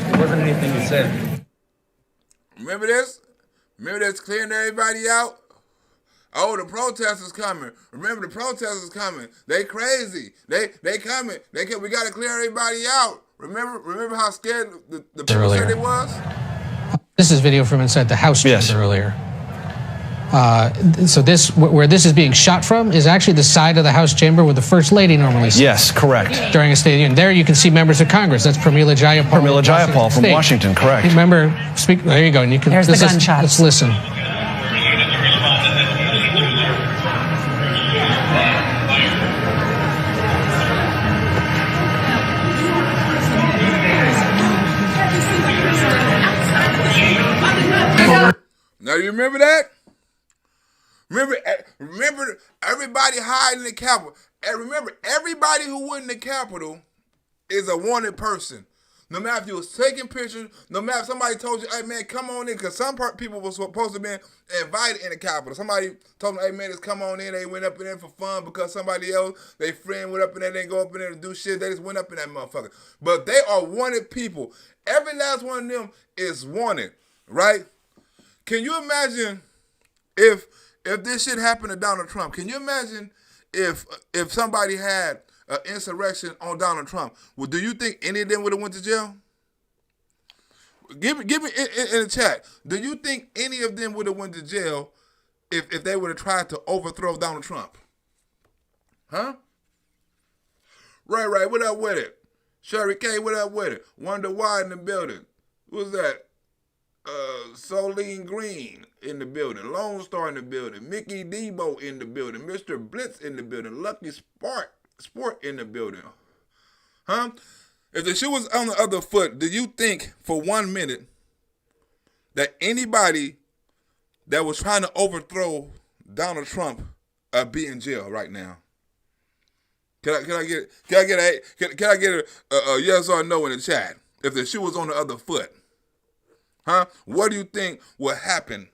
There wasn't anything you said. Remember this? Remember this clearing everybody out? Oh, the protesters coming. Remember the protesters coming. They crazy. They coming. We got to clear everybody out. Remember how scared the people said it was? This is video from inside the House chamber earlier. So where this is being shot from is actually the side of the House chamber where the First Lady normally sits. Yes, correct. During a State of the Union. There you can see members of Congress. That's Pramila Jayapal. Pramila Jayapal from Washington, correct. Remember, there you go. And you can. There's the gunshots. Let's listen. Now you remember that? Remember everybody hiding in the Capitol. And remember, everybody who went in the Capitol is a wanted person. No matter if you was taking pictures, no matter if somebody told you, hey man, come on in, because some people were supposed to be invited in the Capitol. Somebody told them, hey man, just come on in. They went up in there for fun because somebody else, their friend went up in there, they didn't go up in there to do shit. They just went up in that motherfucker. But they are wanted people. Every last one of them is wanted, right? Can you imagine if this shit happened to Donald Trump? Can you imagine if somebody had an insurrection on Donald Trump? Well, do you think any of them would have went to jail? Give me in the chat. Do you think any of them would have went to jail if they would have tried to overthrow Donald Trump? Huh? Right. What up with it? Sherry K, what up with it? Wonder Why in the building. Who's that? Solene Green in the building, Lone Star in the building, Mickey Debo in the building, Mr. Blitz in the building, Lucky Sport in the building. Huh? If the shoe was on the other foot, do you think for 1 minute that anybody that was trying to overthrow Donald Trump be in jail right now? Can I get a yes or no in the chat? If the shoe was on the other foot. Huh? What do you think would happen?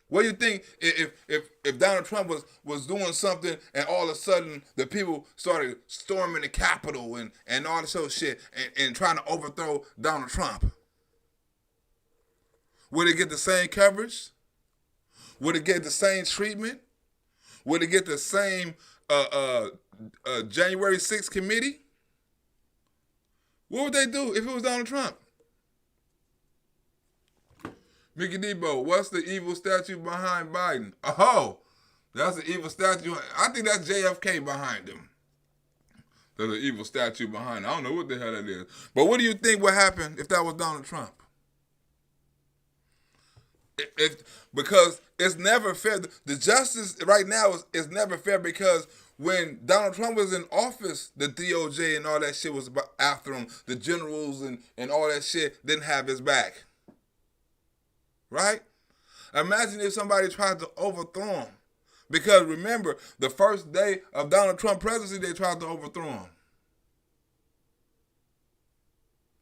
What do you think if Donald Trump was doing something and all of a sudden the people started storming the Capitol and all this other shit and trying to overthrow Donald Trump? Would it get the same coverage? Would it get the same treatment? Would it get the same January 6th committee? What would they do if it was Donald Trump? Mickey Debo, what's the evil statue behind Biden? Oh, that's an evil statue. I think that's JFK behind him. There's an evil statue behind him. I don't know what the hell that is. But what do you think would happen if that was Donald Trump? Because it's never fair. The justice right now is never fair because when Donald Trump was in office, the DOJ and all that shit was after him. The generals and all that shit didn't have his back. Right? Imagine if somebody tried to overthrow him. Because remember, the first day of Donald Trump's presidency, they tried to overthrow him.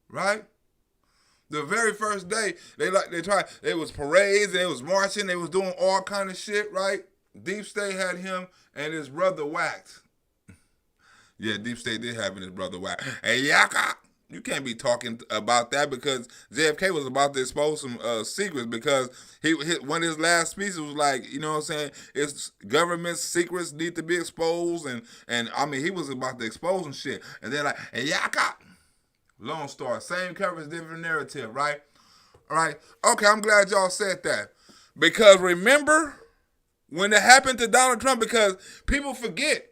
Right? The very first day, they tried. It was parades, and it was marching, they was doing all kind of shit, right? Deep State had him and his brother whacked. Yeah, Deep State did have his brother whacked. Hey, Yaka! You can't be talking about that because JFK was about to expose some secrets because one of his last speeches was like, you know what I'm saying, it's government secrets need to be exposed and I mean, he was about to expose some shit. And then like, hey, yaka, Lone Star, same coverage, different narrative, right? All right. Okay, I'm glad y'all said that. Because remember when it happened to Donald Trump, because people forget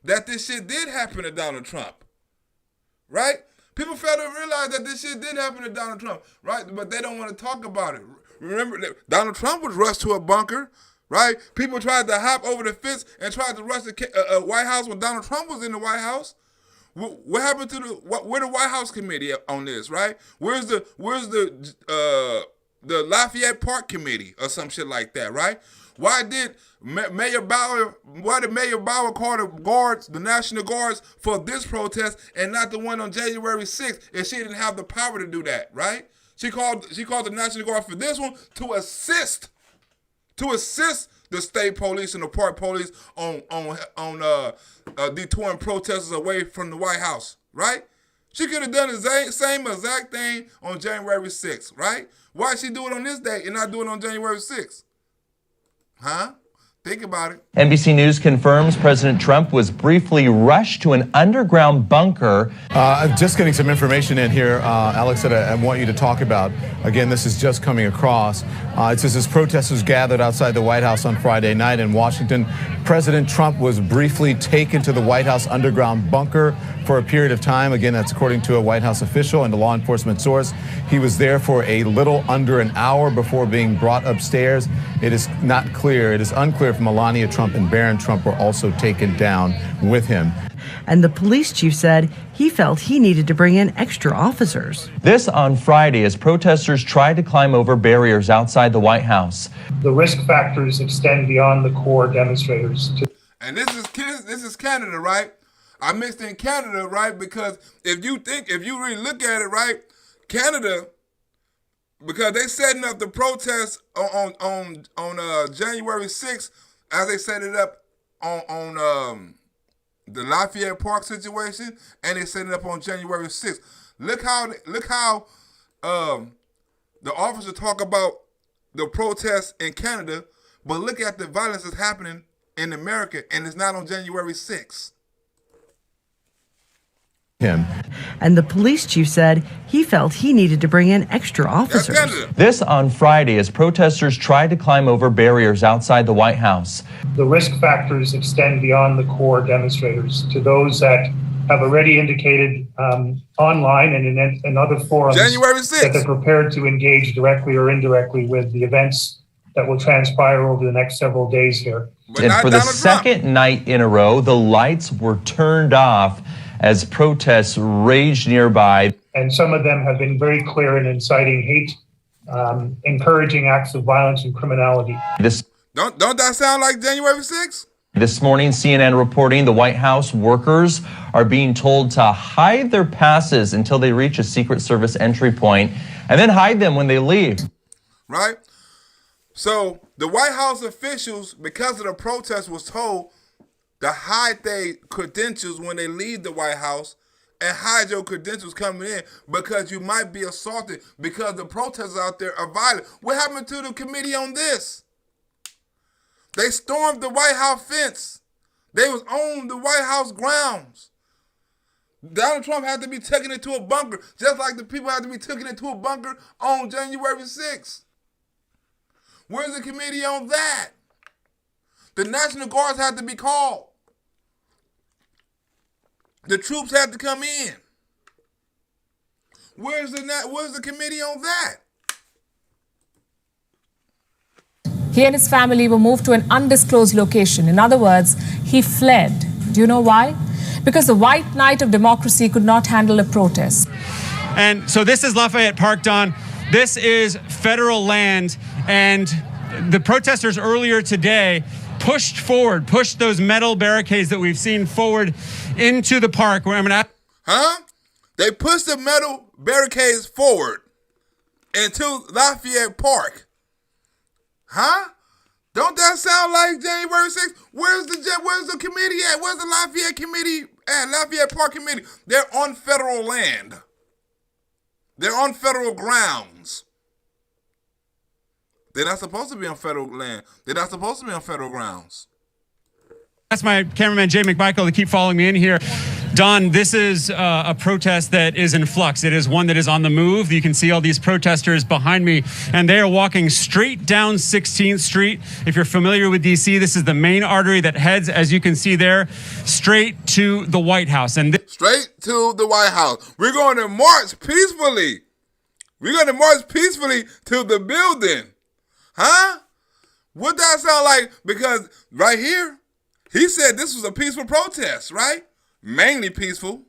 that this shit did happen to Donald Trump, right? People fail to realize that this shit did happen to Donald Trump, right? But they don't want to talk about it. Remember, Donald Trump was rushed to a bunker, right? People tried to hop over the fence and tried to rush the White House when Donald Trump was in the White House. What happened to where the White House committee on this, right? Where's the Lafayette Park committee or some shit like that, right? Why did Mayor Bauer call the guards, the National Guards, for this protest and not the one on January 6th if she didn't have the power to do that, right? She called the National Guard for this one to assist the state police and the park police on detouring protesters away from the White House, right? She could have done the same exact thing on January 6th, right? Why she do it on this day and not do it on January 6th? Huh? Think about it. NBC News confirms President Trump was briefly rushed to an underground bunker. Just getting some information in here, Alex, that I want you to talk about. Again, this is just coming across. It says as protesters gathered outside the White House on Friday night in Washington, President Trump was briefly taken to the White House underground bunker for a period of time. Again, that's according to a White House official and a law enforcement source. He was there for a little under an hour before being brought upstairs. It is not clear. It is unclear if Melania Trump and Barron Trump were also taken down with him. And the police chief said he felt he needed to bring in extra officers. This on Friday as protesters tried to climb over barriers outside the White House. The risk factors extend beyond the core demonstrators. And this is Canada, right? I mixed in Canada, right? Because if you really look at it, right, Canada, because they setting up the protests on January 6th, as they set it up on the Lafayette Park situation, and they set it up on January 6th. Look how the officers talk about the protests in Canada, but look at the violence that's happening in America, and it's not on January 6th. And the police chief said he felt he needed to bring in extra officers. This on Friday as protesters tried to climb over barriers outside the White House. The risk factors extend beyond the core demonstrators to those that have already indicated online and in other forums that they're prepared to engage directly or indirectly with the events that will transpire over the next several days here. And for the second night in a row, the lights were turned off as protests raged nearby. And some of them have been very clear in inciting hate, encouraging acts of violence and criminality. Don't that sound like January 6th? This morning, CNN reporting the White House workers are being told to hide their passes until they reach a Secret Service entry point and then hide them when they leave. Right? So the White House officials, because of the protest, was told to hide their credentials when they leave the White House and hide your credentials coming in because you might be assaulted because the protesters out there are violent. What happened to the committee on this? They stormed the White House fence. They was on the White House grounds. Donald Trump had to be taken into a bunker, just like the people had to be taken into a bunker on January 6th. Where's the committee on that? The National Guards had to be called. The troops had to come in. Where's the committee on that? He and his family were moved to an undisclosed location. In other words, he fled. Do you know why? Because the white knight of democracy could not handle a protest. And so this is Lafayette Park, Don. This is federal land, and the protesters earlier today pushed those metal barricades that we've seen forward into the park. Huh? They pushed the metal barricades forward into Lafayette Park. Huh? Don't that sound like January 6th? Where's the committee at? Where's the Lafayette committee at? Lafayette Park committee? They're on federal land. They're on federal grounds. They're not supposed to be on federal land. They're not supposed to be on federal grounds. That's my cameraman, Jay McMichael, to keep following me in here. Don, this is a protest that is in flux. It is one that is on the move. You can see all these protesters behind me, and they are walking straight down 16th Street. If you're familiar with D.C., this is the main artery that heads, as you can see there, straight to the White House. And straight to the White House. We're going to march peacefully. We're going to march peacefully to the building. Huh? What that sound like? Because right here, he said this was a peaceful protest, right? Mainly peaceful.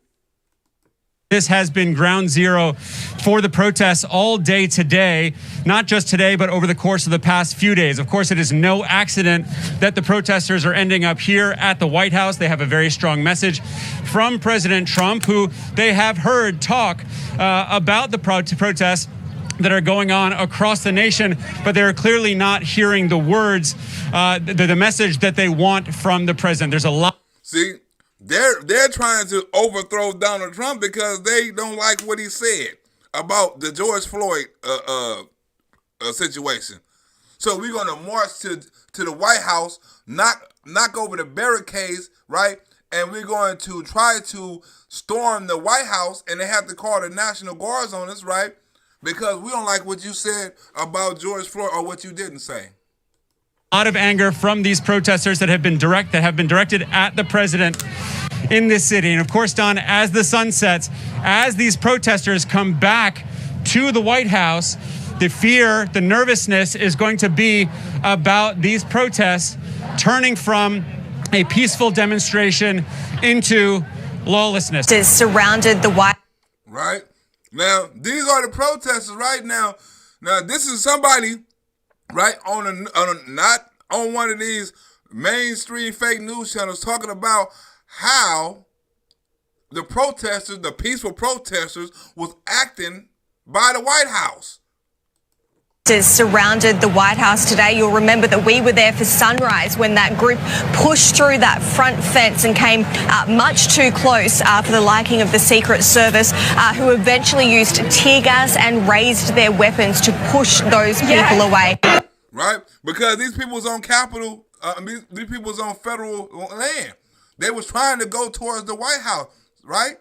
This has been ground zero for the protests all day today, not just today, but over the course of the past few days. Of course, it is no accident that the protesters are ending up here at the White House. They have a very strong message from President Trump, who they have heard talk about the protests that are going on across the nation, but they're clearly not hearing the words, the message that they want from the president. There's a lot. See, they're trying to overthrow Donald Trump because they don't like what he said about the George Floyd situation. So we're going to march to the White House, knock over the barricades, right? And we're going to try to storm the White House, and they have to call the National Guards on us, right? Because we don't like what you said about George Floyd or what you didn't say. A lot of anger from these protesters that have been directed at the president in this city. And of course, Don, as the sun sets, as these protesters come back to the White House, the fear, the nervousness is going to be about these protests turning from a peaceful demonstration into lawlessness. Is surrounded the White. Right. Now, these are the protesters right now. Now, this is somebody, right, not on one of these mainstream fake news channels talking about how the protesters, the peaceful protesters, was acting by the White House. Surrounded the White House today. You'll remember that we were there for sunrise when that group pushed through that front fence and came much too close for the liking of the Secret Service, who eventually used tear gas and raised their weapons to push those people away. Right? Because these people was on Capitol, these people was on federal land. They was trying to go towards the White House, right?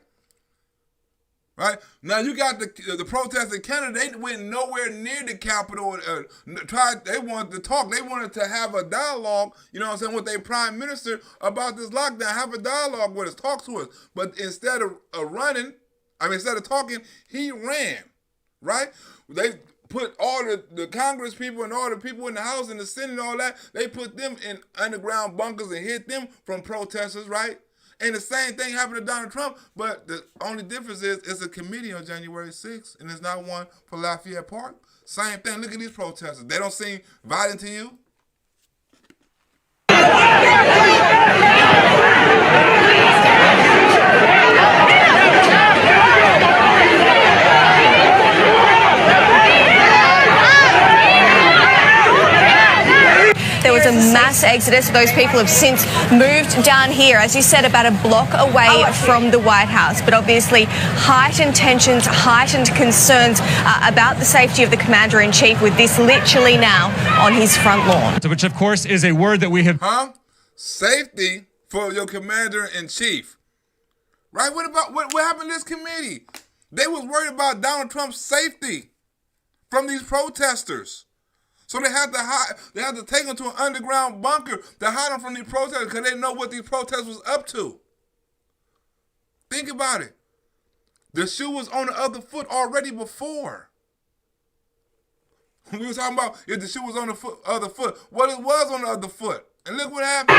Right? Now you got the protests in Canada. They went nowhere near the Capitol. They wanted to talk. They wanted to have a dialogue, you know what I'm saying, with their prime minister about this lockdown. Have a dialogue with us. Talk to us. But instead of instead of talking, he ran. Right? They put all the Congress people and all the people in the House and the Senate and all that, they put them in underground bunkers and hid them from protesters, right? And the same thing happened to Donald Trump, but the only difference is it's a committee on January 6th, and it's not one for Lafayette Park. Same thing. Look at these protesters. They don't seem violent to you? There was a mass exodus. Those people have since moved down here, as you said, about a block away from the White House. But obviously, heightened tensions, heightened concerns about the safety of the Commander-in-Chief, with this literally now on his front lawn. Which, of course, is a word that we have... Safety for your Commander-in-Chief. Right? What happened to this committee? They was worried about Donald Trump's safety from these protesters. So they had to hide. They had to take them to an underground bunker to hide them from these protesters because they know what these protesters was up to. Think about it. The shoe was on the other foot already before. We were talking about if the shoe was on the other foot. Well, it was on the other foot. And look what happened.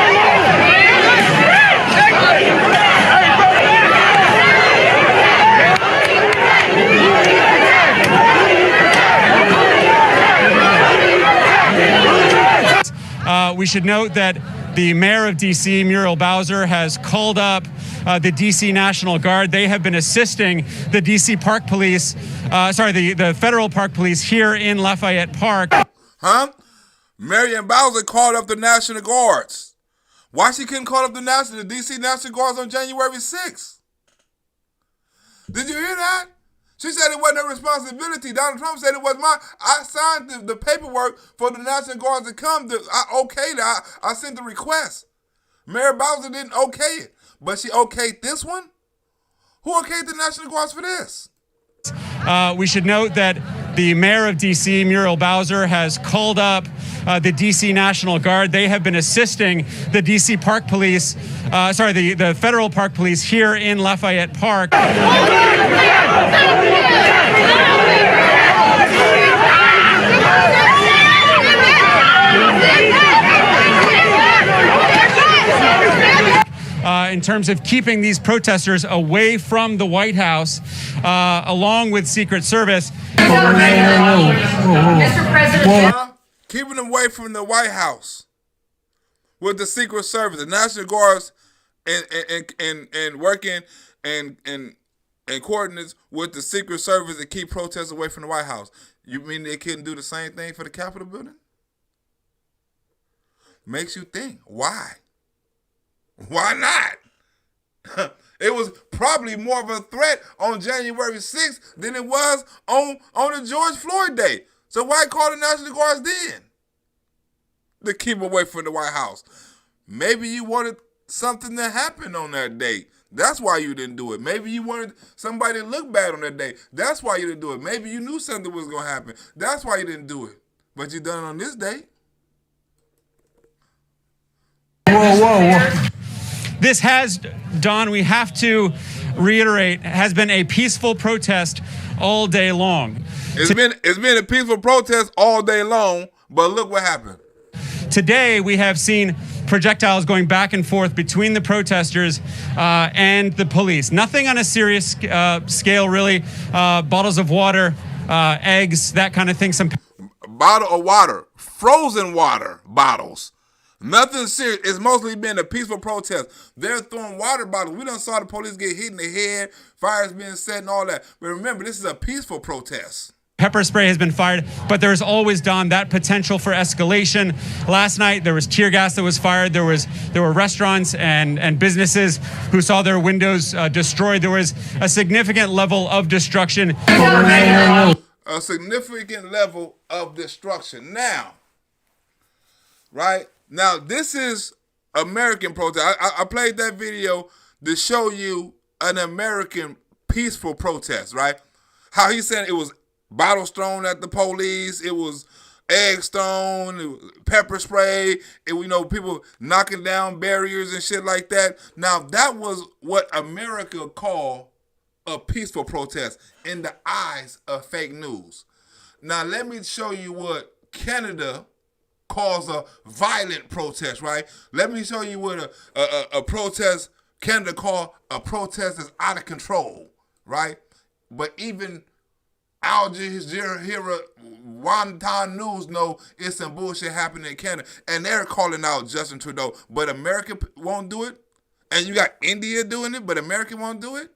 We should note that the mayor of D.C., Muriel Bowser, has called up the D.C. National Guard. They have been assisting the D.C. Park Police, the federal Park Police here in Lafayette Park. Marion Bowser called up the National Guards. Why she couldn't call up the D.C. National Guards on January 6th? Did you hear that? She said it wasn't her responsibility. Donald Trump said it was mine. I signed the paperwork for the National Guard to come. I okayed it. I sent the request. Mayor Bowser didn't okay it, but she okayed this one? Who okayed the National Guards for this? We should note that the mayor of D.C., Muriel Bowser, has called up the D.C. National Guard. They have been assisting the D.C. Park Police, the federal Park Police here in Lafayette Park. In terms of keeping these protesters away from the White House, along with Secret Service. Mr. President. Keeping them away from the White House with the Secret Service, the National Guards, and working and coordinates with the Secret Service to keep protests away from the White House. You mean they couldn't do the same thing for the Capitol building? Makes you think, why? Why not? It was probably more of a threat on January 6th than it was on the George Floyd day. So why call the National Guards then? To keep away from the White House. Maybe you wanted something to happen on that day. That's why you didn't do it. Maybe you wanted somebody to look bad on that day. That's why you didn't do it. Maybe you knew something was going to happen. That's why you didn't do it. But you done it on this day. Whoa. This has, Don, we have to reiterate, has been a peaceful protest all day long. It's been a peaceful protest all day long, but look what happened. Today, we have seen projectiles going back and forth between the protesters and the police. Nothing on a serious scale, really. Bottles of water, eggs, that kind of thing. Some bottle of water, frozen water bottles. Nothing serious. It's mostly been a peaceful protest. They're throwing water bottles. We done saw the police get hit in the head, fires being set and all that. But remember, this is a peaceful protest. Pepper spray has been fired, but there's always, Don, that potential for escalation. Last night, there was tear gas that was fired. There were restaurants and businesses who saw their windows destroyed. There was a significant level of destruction. A significant level of destruction. Now, right? Now, this is American protest. I played that video to show you an American peaceful protest, right? How he said it was bottles thrown at the police, it was eggs thrown, it was pepper spray, people knocking down barriers and shit like that. Now, that was what America called a peaceful protest in the eyes of fake news. Now, let me show you what Canada calls a violent protest, right? Let me show you what a protest Canada called a protest that's out of control, right? But even Al Jazeera, Wonton News know it's some bullshit happening in Canada, and they're calling out Justin Trudeau, but America won't do it. And you got India doing it, but America won't do it,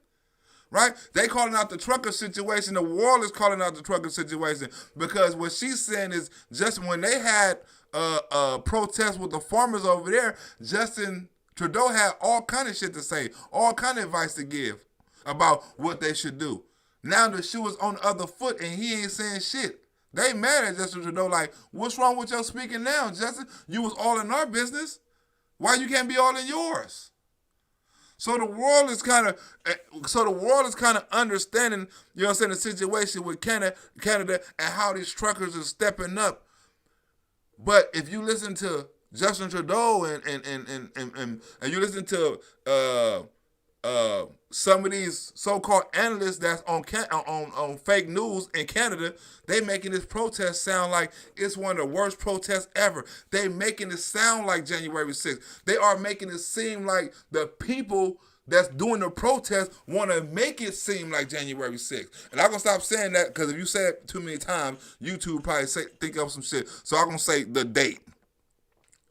right? They calling out the trucker situation. The world is calling out the trucker situation because what she's saying is just when they had a protest with the farmers over there, Justin Trudeau had all kind of shit to say, all kind of advice to give about what they should do. Now the shoe is on the other foot and he ain't saying shit. They mad at Justin Trudeau like, what's wrong with your speaking now, Justin? You was all in our business. Why you can't be all in yours? So the world is kind of understanding, you know what I'm saying, the situation with Canada and how these truckers are stepping up. But if you listen to Justin Trudeau and you listen to some of these so-called analysts that's on fake news in Canada, they making this protest sound like it's one of the worst protests ever. They making it sound like January 6th. They are making it seem like the people that's doing the protest want to make it seem like January 6th. And I'm going to stop saying that because if you say it too many times, YouTube probably think of some shit. So I'm going to say the date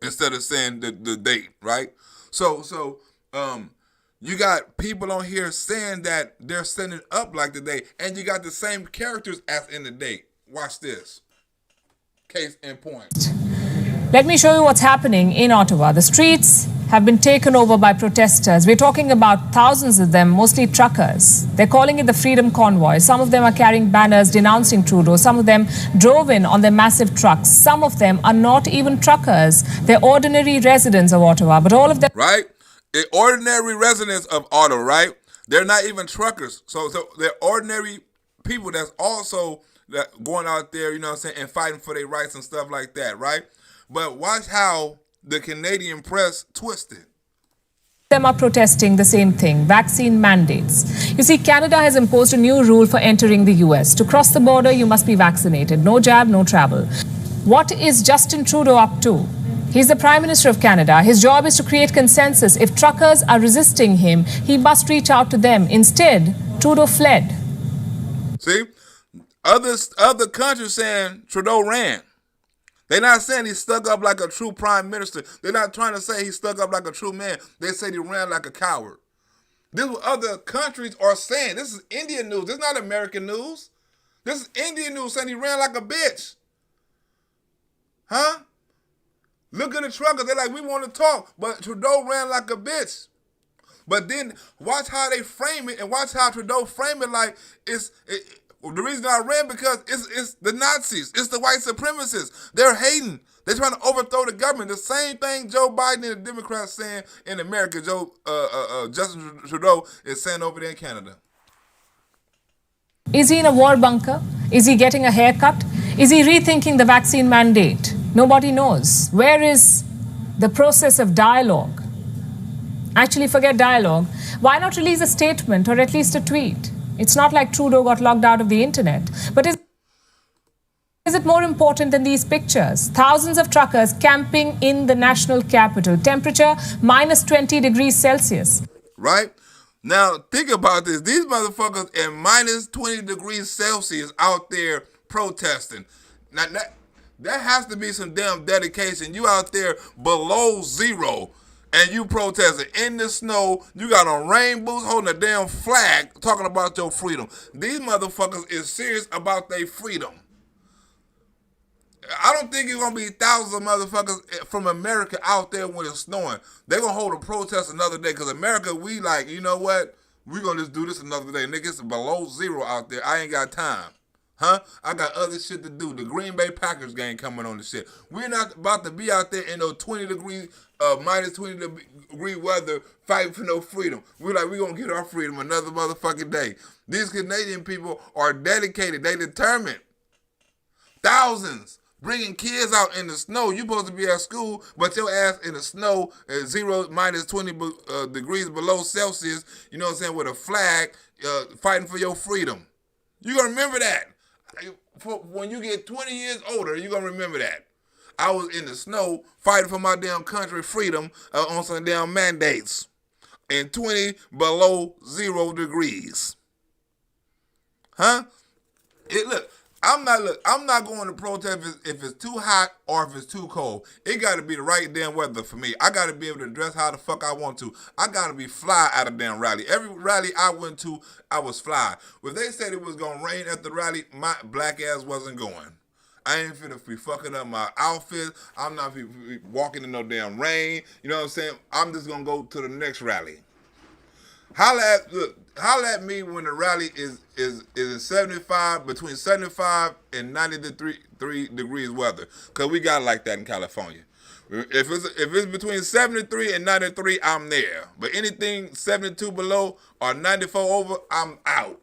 instead of saying the date, right? So you got people on here saying that they're setting it up like the date, and you got the same characters as in the date. Watch this. Case in point. Let me show you what's happening in Ottawa. The streets have been taken over by protesters. We're talking about thousands of them, mostly truckers. They're calling it the Freedom Convoy. Some of them are carrying banners denouncing Trudeau. Some of them drove in on their massive trucks. Some of them are not even truckers. They're ordinary residents of Ottawa, but all of them... Right? The ordinary residents of Ottawa, right? They're not even truckers. So they're ordinary people that's also going out there, you know what I'm saying, and fighting for their rights and stuff like that, right? But watch how the Canadian press twisted. Them are protesting the same thing, vaccine mandates. You see, Canada has imposed a new rule for entering the US. To cross the border, you must be vaccinated. No jab, no travel. What is Justin Trudeau up to? He's the Prime Minister of Canada. His job is to create consensus. If truckers are resisting him, he must reach out to them. Instead, Trudeau fled. See? Other countries saying Trudeau ran. They're not saying he stuck up like a true prime minister. They're not trying to say he stuck up like a true man. They say he ran like a coward. This is what other countries are saying. This is Indian news. This is not American news. This is Indian news saying he ran like a bitch. Huh? Look at the truckers. They're like, we want to talk, but Trudeau ran like a bitch. But then watch how they frame it, and watch how Trudeau frame it like the reason I ran because it's the Nazis, it's the white supremacists. They're hating. They're trying to overthrow the government. The same thing Joe Biden and the Democrats saying in America. Justin Trudeau is saying over there in Canada. Is he in a war bunker? Is he getting a haircut? Is he rethinking the vaccine mandate? Nobody knows. Where is the process of dialogue? Actually, forget dialogue. Why not release a statement or at least a tweet? It's not like Trudeau got locked out of the internet. But is it more important than these pictures? Thousands of truckers camping in the national capital. Temperature minus 20 degrees Celsius. Right? Now, think about this. These motherfuckers in minus 20 degrees Celsius out there protesting. Now, that has to be some damn dedication. You out there below zero and you protesting in the snow. You got on rain boots holding a damn flag talking about your freedom. These motherfuckers is serious about their freedom. I don't think it's going to be thousands of motherfuckers from America out there when it's snowing. They're going to hold a protest another day because America, we like, you know what? We're going to just do this another day. Nigga, it's below zero out there. I ain't got time. Huh? I got other shit to do. The Green Bay Packers game coming on the shit. We're not about to be out there in no 20 degree, minus 20 degree weather fighting for no freedom. We're going to get our freedom another motherfucking day. These Canadian people are dedicated. They determined. Thousands. Bringing kids out in the snow. You supposed to be at school, but your ass in the snow at zero, minus 20 degrees below Celsius, you know what I'm saying, with a flag, fighting for your freedom. You're going to remember that. When you get 20 years older, you're going to remember that. I was in the snow fighting for my damn country freedom on some damn mandates in 20 below 0 degrees. Huh? Look. I'm not going to protest if it's too hot or if it's too cold. It got to be the right damn weather for me. I got to be able to dress how the fuck I want to. I got to be fly at a damn rally. Every rally I went to, I was fly. If they said it was going to rain at the rally, my black ass wasn't going. I ain't finna be fucking up my outfit. I'm not walking in no damn rain. You know what I'm saying? I'm just going to go to the next rally. Holla at me when the rally is 75, between 75 and 93 degrees weather. Because we got like that in California. If it's between 73 and 93, I'm there. But anything 72 below or 94 over, I'm out.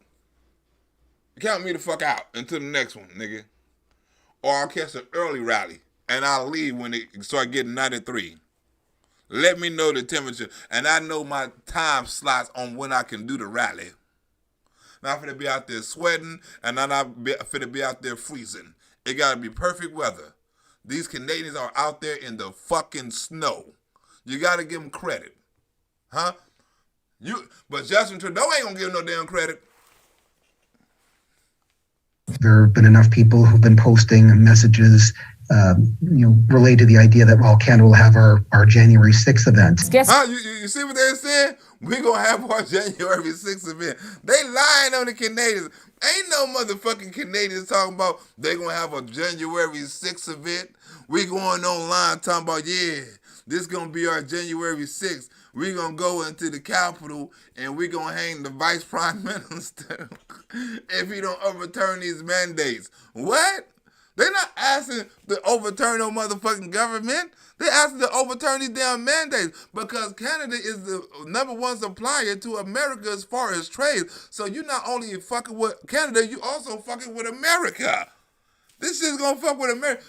Count me the fuck out until the next one, nigga. Or I'll catch an early rally and I'll leave when it start getting 93. Let me know the temperature, and I know my time slots on when I can do the rally. Now I'm finna be out there sweating, and then I'm finna be out there freezing. It gotta be perfect weather. These Canadians are out there in the fucking snow. You gotta give them credit. Huh? But Justin Trudeau ain't gonna give no damn credit. There have been enough people who've been posting messages related to the idea that, well, Canada will have our January 6th event. Huh? You see what they're saying? We're going to have our January 6th event. They lying on the Canadians. Ain't no motherfucking Canadians talking about they going to have a January 6th event. We going online talking about, yeah, this going to be our January 6th. We're going to go into the Capitol and we're going to hang the Vice Prime Minister if he don't overturn these mandates. What? They're not asking to overturn no motherfucking government. They're asking to overturn these damn mandates because Canada is the #1 supplier to America as far as trade. So you not only fucking with Canada, you also fucking with America. This shit's gonna fuck with America.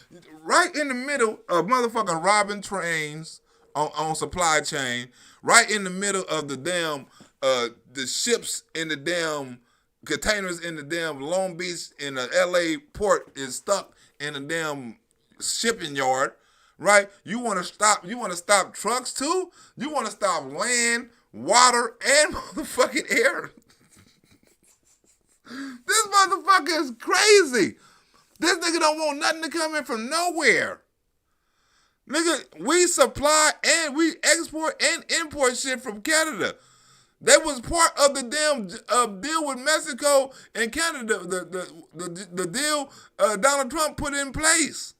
Right in the middle of motherfucking robbing trains on supply chain. Right in the middle of the damn, the ships in the damn containers in the damn Long Beach in the LA port is stuck in a damn shipping yard, right? You want to stop trucks too? You want to stop land, water, and motherfucking air? This motherfucker is crazy. This nigga don't want nothing to come in from nowhere. Nigga, we supply and we export and import shit from Canada. They was part of the damn deal with Mexico and Canada, the deal Donald Trump put in place.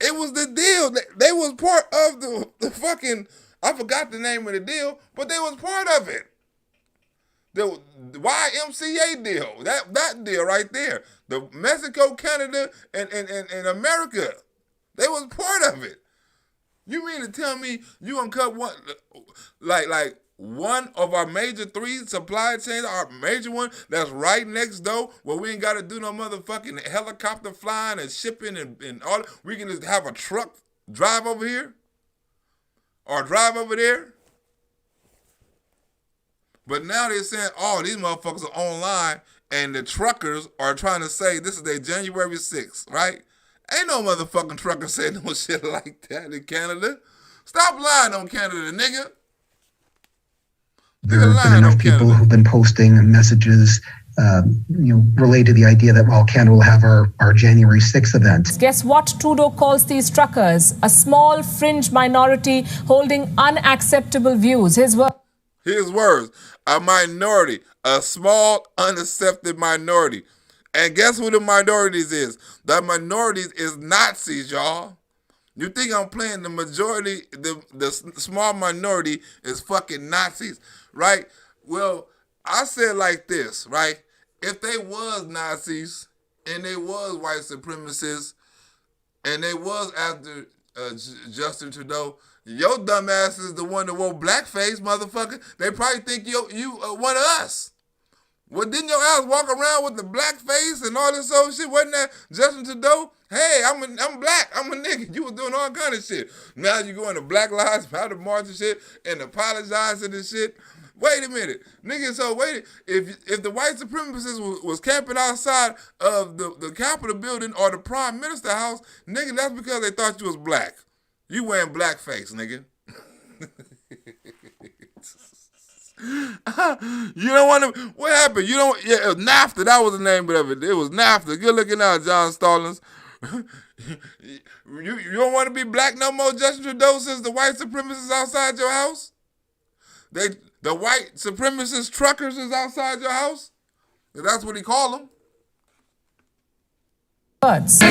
It was the deal. They was part of the fucking, I forgot the name of the deal, but they was part of it. The YMCA deal, that deal right there. The Mexico, Canada, and America, they was part of it. You mean to tell me you gonna cut one, like one of our major 3 supply chains, our major one that's right next door, where we ain't got to do no motherfucking helicopter flying and shipping and all. We can just have a truck drive over here or drive over there. But now they're saying, oh, these motherfuckers are online, and the truckers are trying to say this is their January 6th, right? Ain't no motherfucking trucker saying no shit like that in Canada. Stop lying on Canada, nigga. There have been enough people who've been posting messages, related to the idea that, well, Canada will have our January 6th event. Guess what Trudeau calls these truckers? A small fringe minority holding unacceptable views. His words, a minority, a small, unaccepted minority. And guess who the minorities is? The minorities is Nazis, y'all. You think I'm playing the majority, the small minority is fucking Nazis, right? Well, I said like this, right? If they was Nazis and they was white supremacists and they was after Justin Trudeau, your dumb ass is the one that wore blackface, motherfucker. They probably think you one of us. Well, didn't your ass walk around with the blackface and all this old shit? Wasn't that Justin Trudeau? Hey, I'm black. I'm a nigga. You was doing all kind of shit. Now you going to Black Lives Matter march and shit and apologizing and shit. Wait a minute, nigga. So wait, if the white supremacists was camping outside of the Capitol building or the Prime Minister house, nigga, that's because they thought you was black. You wearing blackface, nigga. You don't want to. What happened? You don't. Yeah, NAFTA. That was the name of it. It was NAFTA. Good looking out, John Stallings. You don't want to be black no more, Justin Trudeau, since the white supremacists outside your house. The white supremacist truckers is outside your house. That's what he called them. Mr.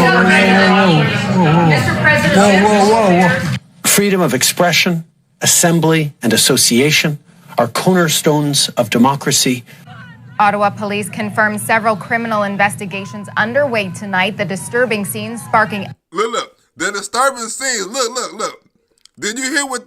President. Whoa. Freedom of expression, assembly, and association are cornerstones of democracy. Ottawa police confirmed several criminal investigations underway tonight. The disturbing scenes sparking... Look. The disturbing scenes. Look. Did you hear what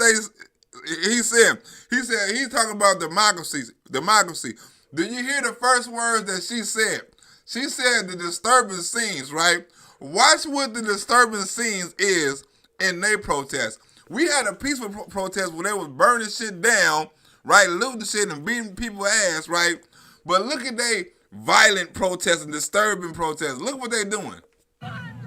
he said? He said he's talking about democracy. Did you hear the first words that she said? She said the disturbing scenes, right? Watch what the disturbing scenes is in their protest. We had a peaceful protest where they was burning shit down, right, looting shit and beating people's ass, right? But look at they violent protests and disturbing protests. Look what they doing.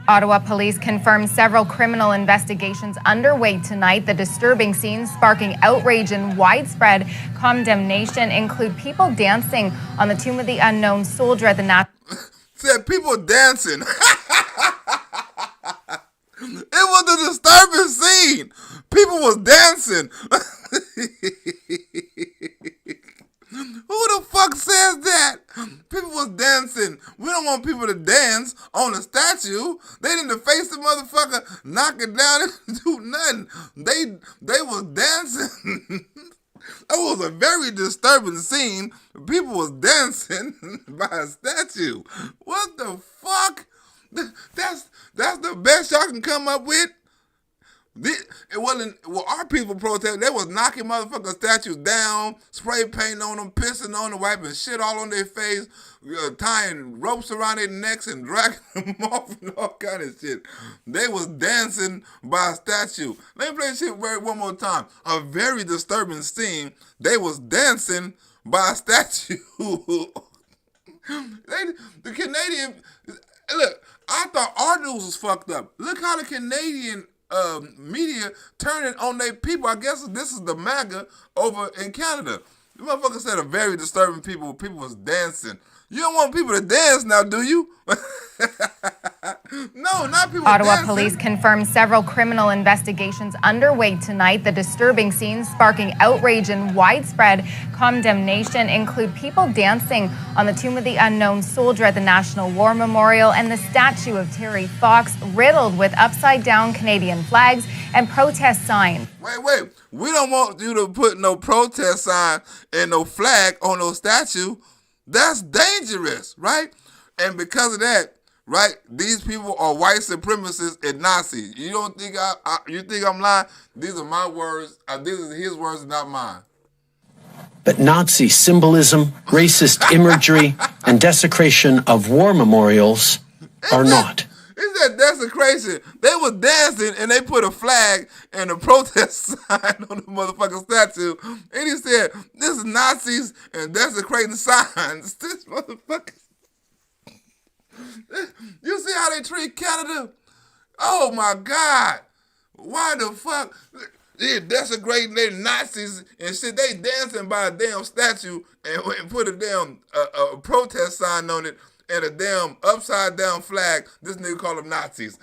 Ottawa police confirmed several criminal investigations underway tonight. The disturbing scenes sparking outrage and widespread condemnation include people dancing on the tomb of the unknown soldier at the National... Said people dancing. It was a disturbing scene. People was dancing. Who the fuck says that? People was dancing. We don't want people to dance on a statue. They didn't face the motherfucker, knock it down and do nothing. They was dancing. That was a very disturbing scene. People was dancing by a statue. What the fuck? That's the best y'all can come up with? It wasn't, well, our people protest, they was knocking motherfucking statues down, spray painting on them, pissing on them, wiping shit all on their face, tying ropes around their necks and dragging them off and all kind of shit. They was dancing by a statue. Let me play shit one more time. A very disturbing scene. They was dancing by a statue. The Canadian, look, I thought our news was fucked up. Look how the Canadian media turning on their people. I guess this is the MAGA over in Canada. The motherfucker said a very disturbing people was dancing. You don't want people to dance now, do you? No, not people Ottawa dancing. police confirmed several criminal investigations underway tonight. The disturbing scenes sparking outrage and widespread condemnation include people dancing on the Tomb of the Unknown Soldier at the National War Memorial and the statue of Terry Fox, riddled with upside-down Canadian flags and protest signs. Wait. We don't want you to put no protest sign and no flag on no statue. That's dangerous, right? And because of that, right, these people are white supremacists and Nazis. You don't think you think I'm lying? These are my words. These are his words, not mine. But Nazi symbolism, racist imagery, and desecration of war memorials are not. It's that desecration. They was dancing and they put a flag and a protest sign on the motherfucking statue. And he said, this is Nazis and desecrating signs. This motherfucker. You see how they treat Canada? Oh my God. Why the fuck? They're desecrating their Nazis and shit. They dancing by a damn statue and put a damn a protest sign on it and a damn upside down flag. This nigga call them Nazis.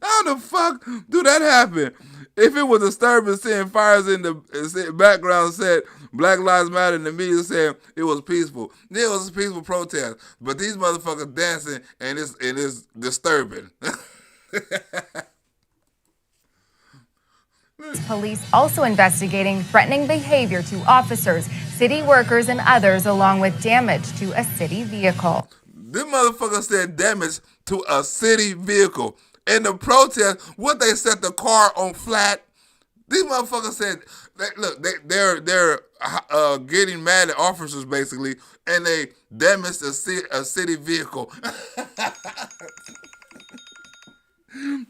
How the fuck do that happen? If it was disturbing seeing fires in the background said Black Lives Matter and the media said it was peaceful. It was a peaceful protest. But these motherfuckers dancing and it's disturbing. Police also investigating threatening behavior to officers, city workers, and others, along with damage to a city vehicle. This motherfucker said damage to a city vehicle. In the protest, what they set the car on flat. These motherfuckers said, they're getting mad at officers basically, and they damaged a city vehicle.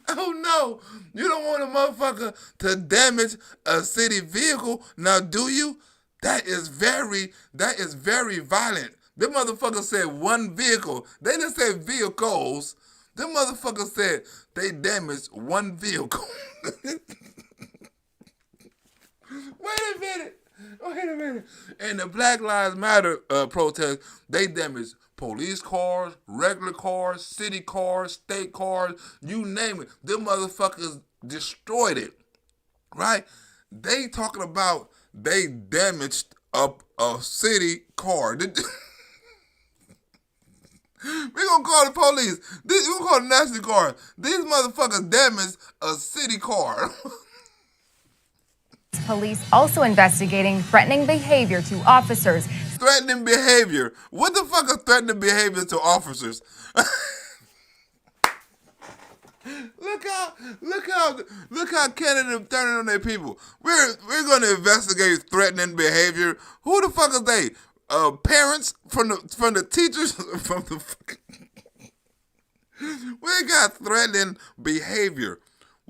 Oh no, you don't want a motherfucker to damage a city vehicle, now do you? That is very violent. Them motherfuckers said one vehicle. They didn't say vehicles. Them motherfuckers said they damaged one vehicle. Wait a minute. And the Black Lives Matter protest, they damaged police cars, regular cars, city cars, state cars, you name it. Them motherfuckers destroyed it, right? They talking about they damaged a city car. We gonna call the police. We gonna call the National Guard. These motherfuckers damaged a city car. Police also investigating threatening behavior to officers. Threatening behavior. What the fuck is threatening behavior to officers? Look how Canada turning on their people. We're gonna investigate threatening behavior. Who the fuck are they? Parents from the teachers from the we got threatening behavior.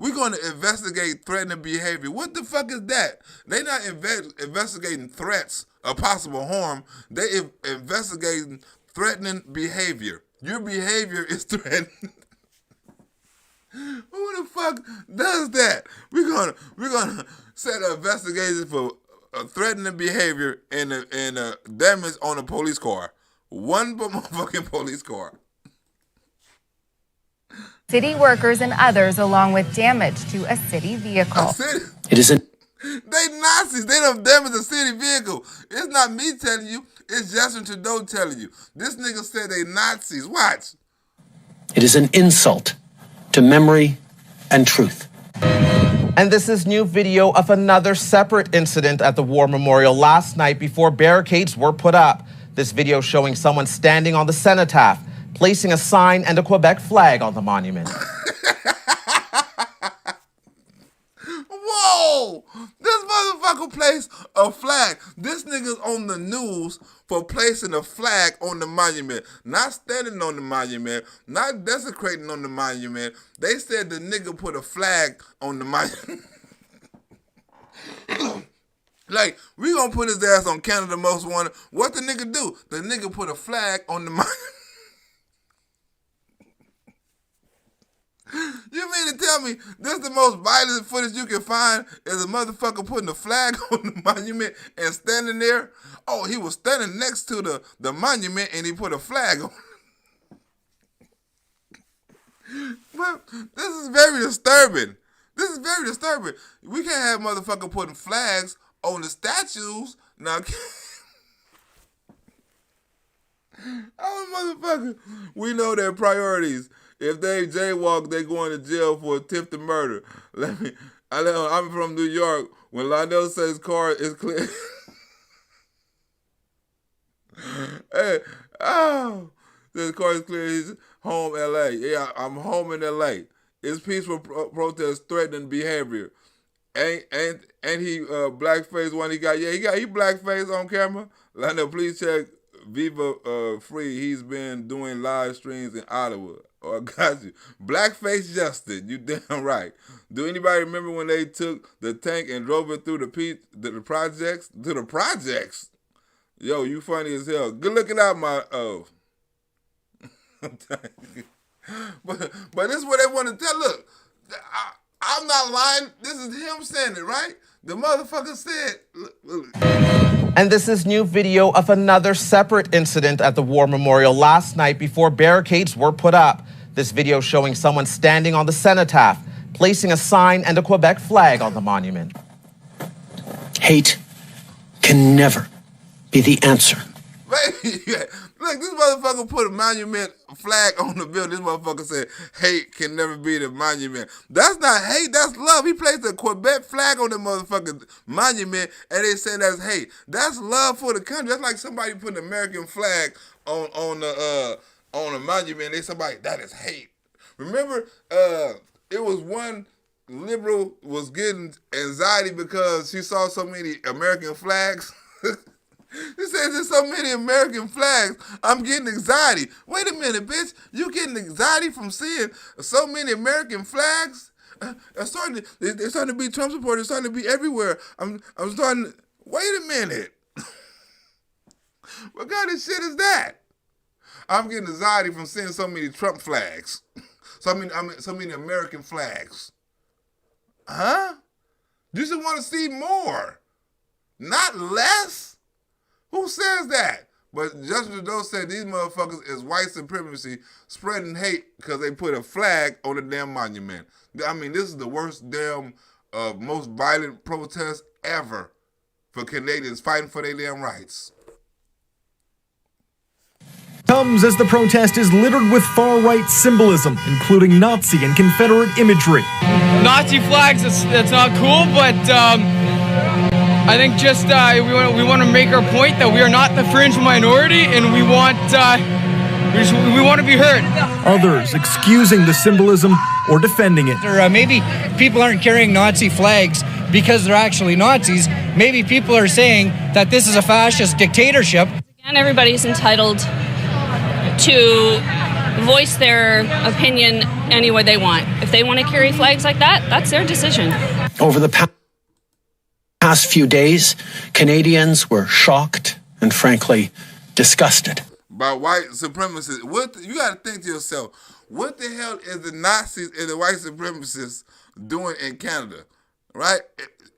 We're going to investigate threatening behavior. What the fuck is that? They not investigating threats of possible harm. They investigating threatening behavior. Your behavior is threatening. Who the fuck does that? We're gonna set an investigation for threatening behavior and damage on a police car. One fucking police car. City workers and others, along with damage to a city vehicle. It is They Nazis. They don't damage a city vehicle. It's not me telling you. It's Justin Trudeau telling you. This nigga said they Nazis. Watch. It is an insult to memory and truth. And this is new video of another separate incident at the War Memorial last night before barricades were put up. This video showing someone standing on the cenotaph, placing a sign and a Quebec flag on the monument. Whoa! This motherfucker placed a flag. This nigga's on the news for placing a flag on the monument. Not standing on the monument, not desecrating on the monument. They said the nigga put a flag on the monument. Like, we gonna put his ass on Canada Most Wanted. What the nigga do? The nigga put a flag on the monument. You mean to tell me this is the most violent footage you can find is a motherfucker putting a flag on the monument and standing there? Oh, he was standing next to the monument and he put a flag on it. But this is very disturbing. This is very disturbing. We can't have motherfucker putting flags on the statues. Now, oh, motherfucker, we know their priorities. If they jaywalk, they going to jail for attempted murder. I'm from New York. When Lionel says his car is clear. Hey, his car is clear. He's home, L.A. Yeah, I'm home in L.A. It's peaceful protest threatening behavior. Ain't he blackface one he got? Yeah, he blackface on camera. Lionel, please check Viva Free. He's been doing live streams in Ottawa. Oh, I got you. Blackface Justin, you damn right. Do anybody remember when they took the tank and drove it through the projects? To the projects? Yo, you funny as hell. Good looking out, my but this is what they want to tell. Look, I'm not lying. This is him saying it, right? The motherfucker said. Look. And this is new video of another separate incident at the War Memorial last night before barricades were put up. This video showing someone standing on the cenotaph, placing a sign and a Quebec flag on the monument. Hate can never be the answer. Look, this motherfucker put a monument flag on the building. This motherfucker said, hate can never be the monument. That's not hate, that's love. He placed a Quebec flag on the motherfucking monument, and they say that's hate. That's love for the country. That's like somebody putting an American flag on a monument. They somebody, that is hate. Remember, it was one liberal was getting anxiety because she saw so many American flags. He says there's so many American flags, I'm getting anxiety. Wait a minute, bitch. You getting anxiety from seeing so many American flags? They're starting to be Trump supporters. They're starting to be everywhere. I'm starting to, wait a minute. What kind of shit is that? I'm getting anxiety from seeing so many Trump flags. So many American flags. Huh? You just want to see more, not less. Who says that? But Justin Trudeau said these motherfuckers is white supremacy spreading hate because they put a flag on the damn monument. I mean, this is the worst damn, most violent protest ever for Canadians fighting for their damn rights. Comes as the protest is littered with far-right symbolism, including Nazi and Confederate imagery. Nazi flags, that's not cool, but I think just we want to make our point that we are not the fringe minority, and we want to be heard. Others excusing the symbolism or defending it. Or maybe people aren't carrying Nazi flags because they're actually Nazis. Maybe people are saying that this is a fascist dictatorship. And everybody's entitled to voice their opinion any way they want. If they want to carry flags like that, that's their decision. Over the past few days, Canadians were shocked and frankly disgusted by white supremacists. You got to think to yourself, what the hell is the Nazis and the white supremacists doing in Canada, right?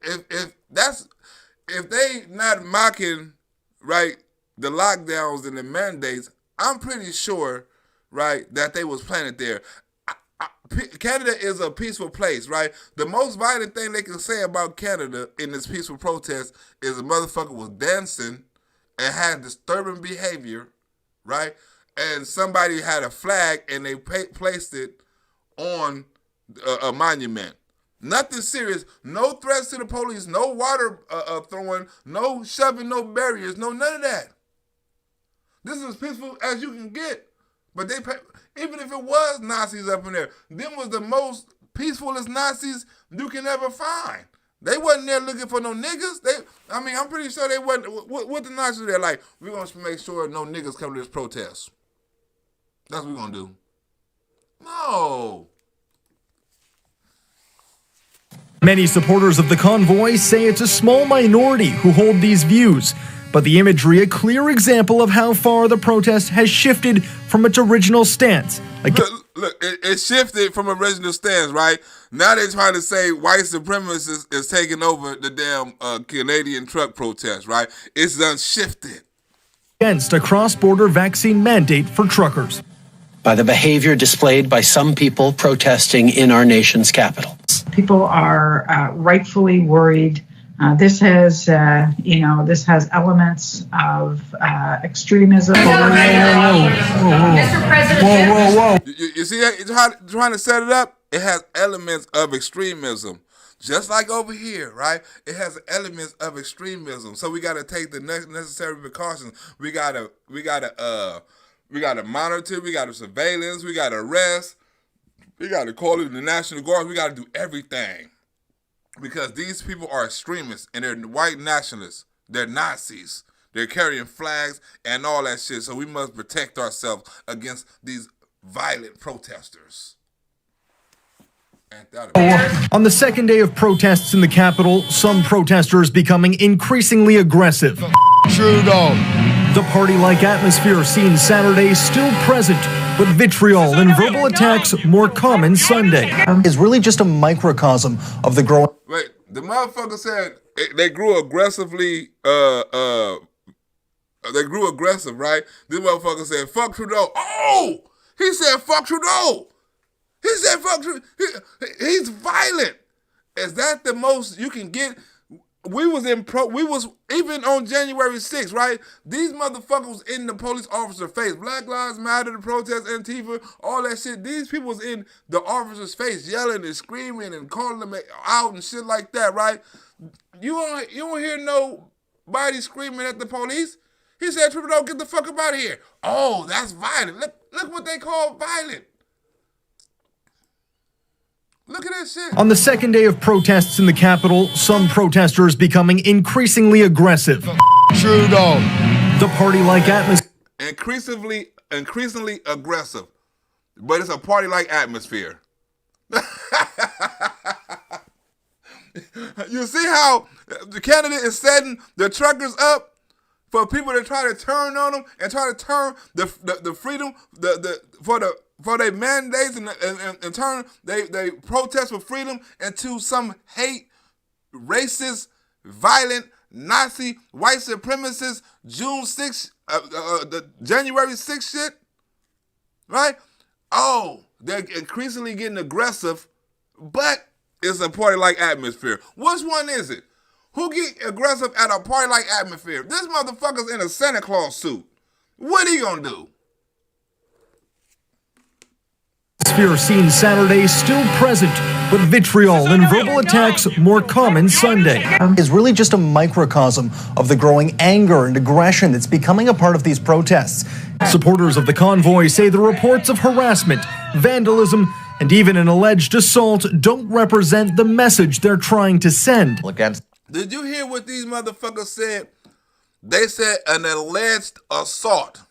If they not mocking, right, the lockdowns and the mandates, I'm pretty sure, right, that they was planted there. Canada is a peaceful place, right? The most violent thing they can say about Canada in this peaceful protest is a motherfucker was dancing and had disturbing behavior, right? And somebody had a flag and they placed it on a monument. Nothing serious. No threats to the police. No water throwing. No shoving. No barriers. No none of that. This is as peaceful as you can get. But even if it was Nazis up in there, them was the most peacefulest Nazis you can ever find. They wasn't there looking for no niggas. I'm pretty sure they wasn't. What the Nazis there like? We're going to make sure no niggas come to this protest. That's what we're going to do. No. Many supporters of the convoy say it's a small minority who hold these views, but the imagery a clear example of how far the protest has shifted from its original stance. Look, it shifted from original stance, right? Now they're trying to say white supremacists is taking over the damn Canadian truck protest, right? It's done shifted. Against a cross-border vaccine mandate for truckers. By the behavior displayed by some people protesting in our nation's capital. People are rightfully worried. This has elements of extremism. Mr. President. You see that? Trying to set it up? It has elements of extremism. Just like over here, right? It has elements of extremism. So we got to take the necessary precautions. We gotta monitor. We got to surveillance. We got to arrest. We got to call in the National Guard. We got to do everything. Because these people are extremists and they're white nationalists. They're Nazis. They're carrying flags and all that shit. So we must protect ourselves against these violent protesters. On the second day of protests in the capital, some protesters becoming increasingly aggressive. Trudeau. The party-like atmosphere seen Saturday still present, but vitriol and verbal attacks more common Sunday. Is really just a microcosm of the growing... Wait, the motherfucker said they grew aggressively, they grew aggressive, right? This motherfucker said, fuck Trudeau. Oh! He said, fuck Trudeau. He said, fuck Trudeau. He's violent. Is that the most you can get? We was even on January 6th, right? These motherfuckers was in the police officer face. Black Lives Matter, the protest, Antifa, all that shit. These people was in the officer's face yelling and screaming and calling them out and shit like that, right? You don't hear nobody screaming at the police. He said, Trudeau, get the fuck up out of here. Oh, that's violent. Look what they call violent. Look at that shit. On the second day of protests in the capital, some protesters becoming increasingly aggressive. Trudeau. The party-like atmosphere. Increasingly aggressive. But it's a party-like atmosphere. You see how the candidate is setting the truckers up for people to try to turn on them and try to turn the freedom for their mandates and turn they protest for freedom into some hate, racist, violent, Nazi, white supremacist, June 6th, the January 6th shit, right? Oh, they're increasingly getting aggressive, but it's a party-like atmosphere. Which one is it? Who get aggressive at a party-like atmosphere? This motherfucker's in a Santa Claus suit. What he gonna do? Atmosphere seen Saturday still present, but vitriol and verbal attacks more common Sunday. Is really just a microcosm of the growing anger and aggression that's becoming a part of these protests. Supporters of the convoy say the reports of harassment, vandalism, and even an alleged assault don't represent the message they're trying to send. Did you hear what these motherfuckers said? They said an alleged assault.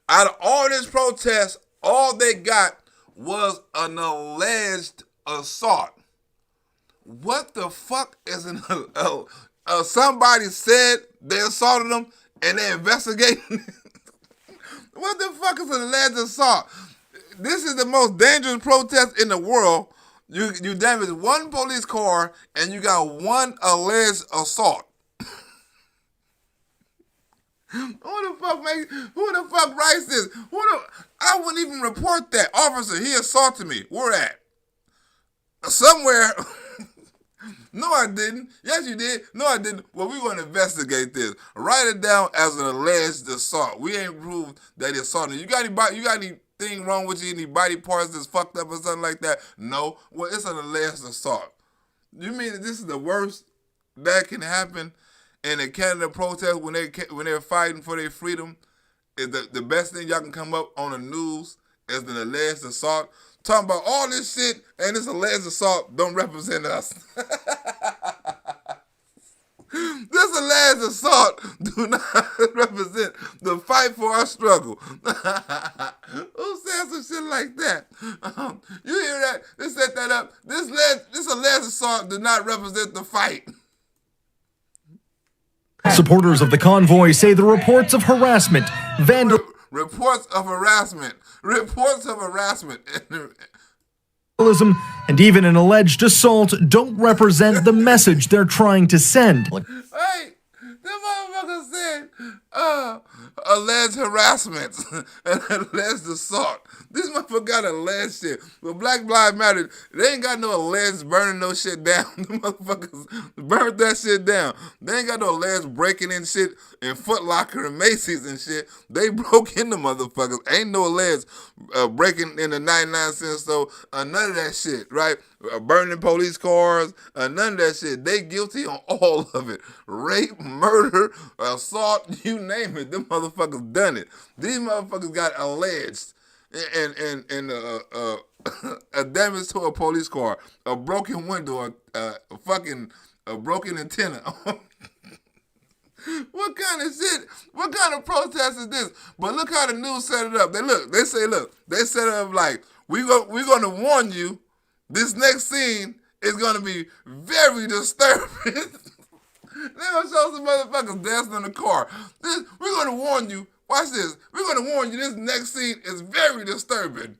Out of all this protest, all they got was an alleged assault. What the fuck is somebody said they assaulted them and they investigating? What the fuck is an alleged assault? This is the most dangerous protest in the world. You damage one police car and you got one alleged assault. Who the fuck writes this? I wouldn't even report that. Officer, he assaulted me. Where at? Somewhere. No, I didn't. Yes, you did. No, I didn't. Well, we're going to investigate this. Write it down as an alleged assault. We ain't proved that he assaulted you. You got anything wrong with you? Any body parts that's fucked up or something like that? No. Well, it's an alleged assault. You mean that this is the worst that can happen in a Canada protest when they're fighting for their freedom? Is the best thing y'all can come up on the news is an alleged assault? Talking about all this shit and this alleged assault don't represent us. This alleged assault do not represent the fight for our struggle. Who says some shit like that? You hear that? They set that up. This alleged assault do not represent the fight. Supporters of the convoy say the reports of harassment, vandalism. Reports of harassment. Reports of harassment. And even an alleged assault don't represent the message they're trying to send. Hey, the motherfucker said alleged harassment and alleged assault. This motherfucker got alleged shit. But Black Lives Matter, they ain't got no alleged burning no shit down. The motherfuckers burned that shit down. They ain't got no alleged breaking in shit in Foot Locker and Macy's and shit. They broke into motherfuckers. Ain't no alleged breaking in the 99-cent store. None of that shit, right? Burning police cars, none of that shit. They guilty on all of it. Rape, murder, assault, you name it. Them motherfuckers done it. These motherfuckers got alleged. And a damage to a police car, a broken window, a broken antenna. What kind of shit? What kind of protest is this? But look how the news set it up. They set it up like, we're gonna warn you, this next scene is gonna be very disturbing. They're gonna show some motherfuckers dancing in the car. We're gonna warn you. Watch this. We're going to warn you, this next scene is very disturbing.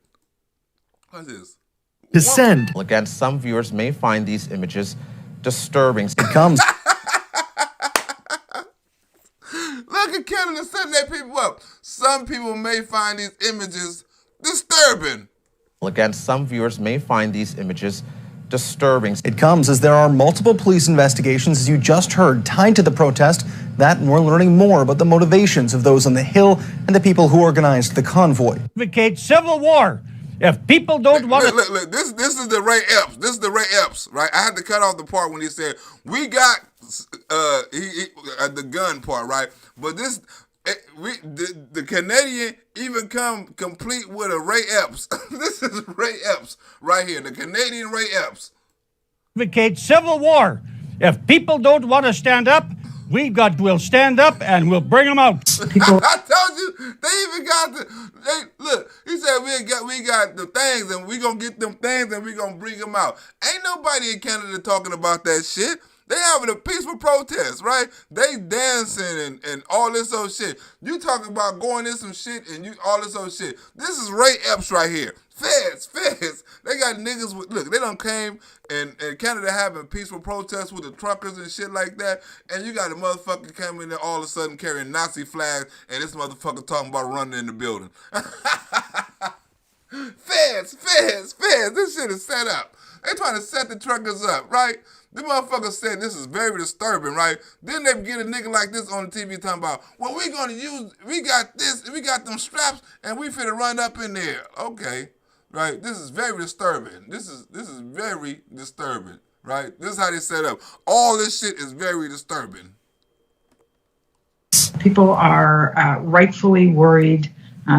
Watch this. Descend. Again, some viewers may find these images disturbing. It comes. Look at Canada setting their people up. Some people may find these images disturbing. Again, some viewers may find these images disturbing. It comes as there are multiple police investigations, as you just heard, tied to the protest. That and we're learning more about the motivations of those on the Hill and the people who organized the convoy. Advocate civil war. If people don't want to... Look, this is the Ray Epps. This is the Ray Epps, right? I had to cut off the part when he said, we got the gun part, right? But this... the Canadian even come complete with a Ray Epps. This is Ray Epps right here, the Canadian Ray Epps. Advocate civil war. If people don't want to stand up, we'll stand up and we'll bring them out. I told you, they even got look, he said we got the things and we gonna get them things and we gonna bring them out. Ain't nobody in Canada talking about that shit. They having a peaceful protest, right? They dancing and all this old shit. You talking about going in some shit and all this old shit. This is Ray Epps right here. Feds. They got niggas with, look, they done came and Canada having peaceful protests with the truckers and shit like that. And you got a motherfucker coming in there all of a sudden carrying Nazi flags and this motherfucker talking about running in the building. Feds. This shit is set up. They trying to set the truckers up, right? The motherfucker said this is very disturbing, right? Then they get a nigga like this on the TV talking about, well, we got this, we got them straps, and we finna run up in there. Okay, right? This is very disturbing. This is very disturbing, right? This is how they set up. All this shit is very disturbing. People are rightfully worried.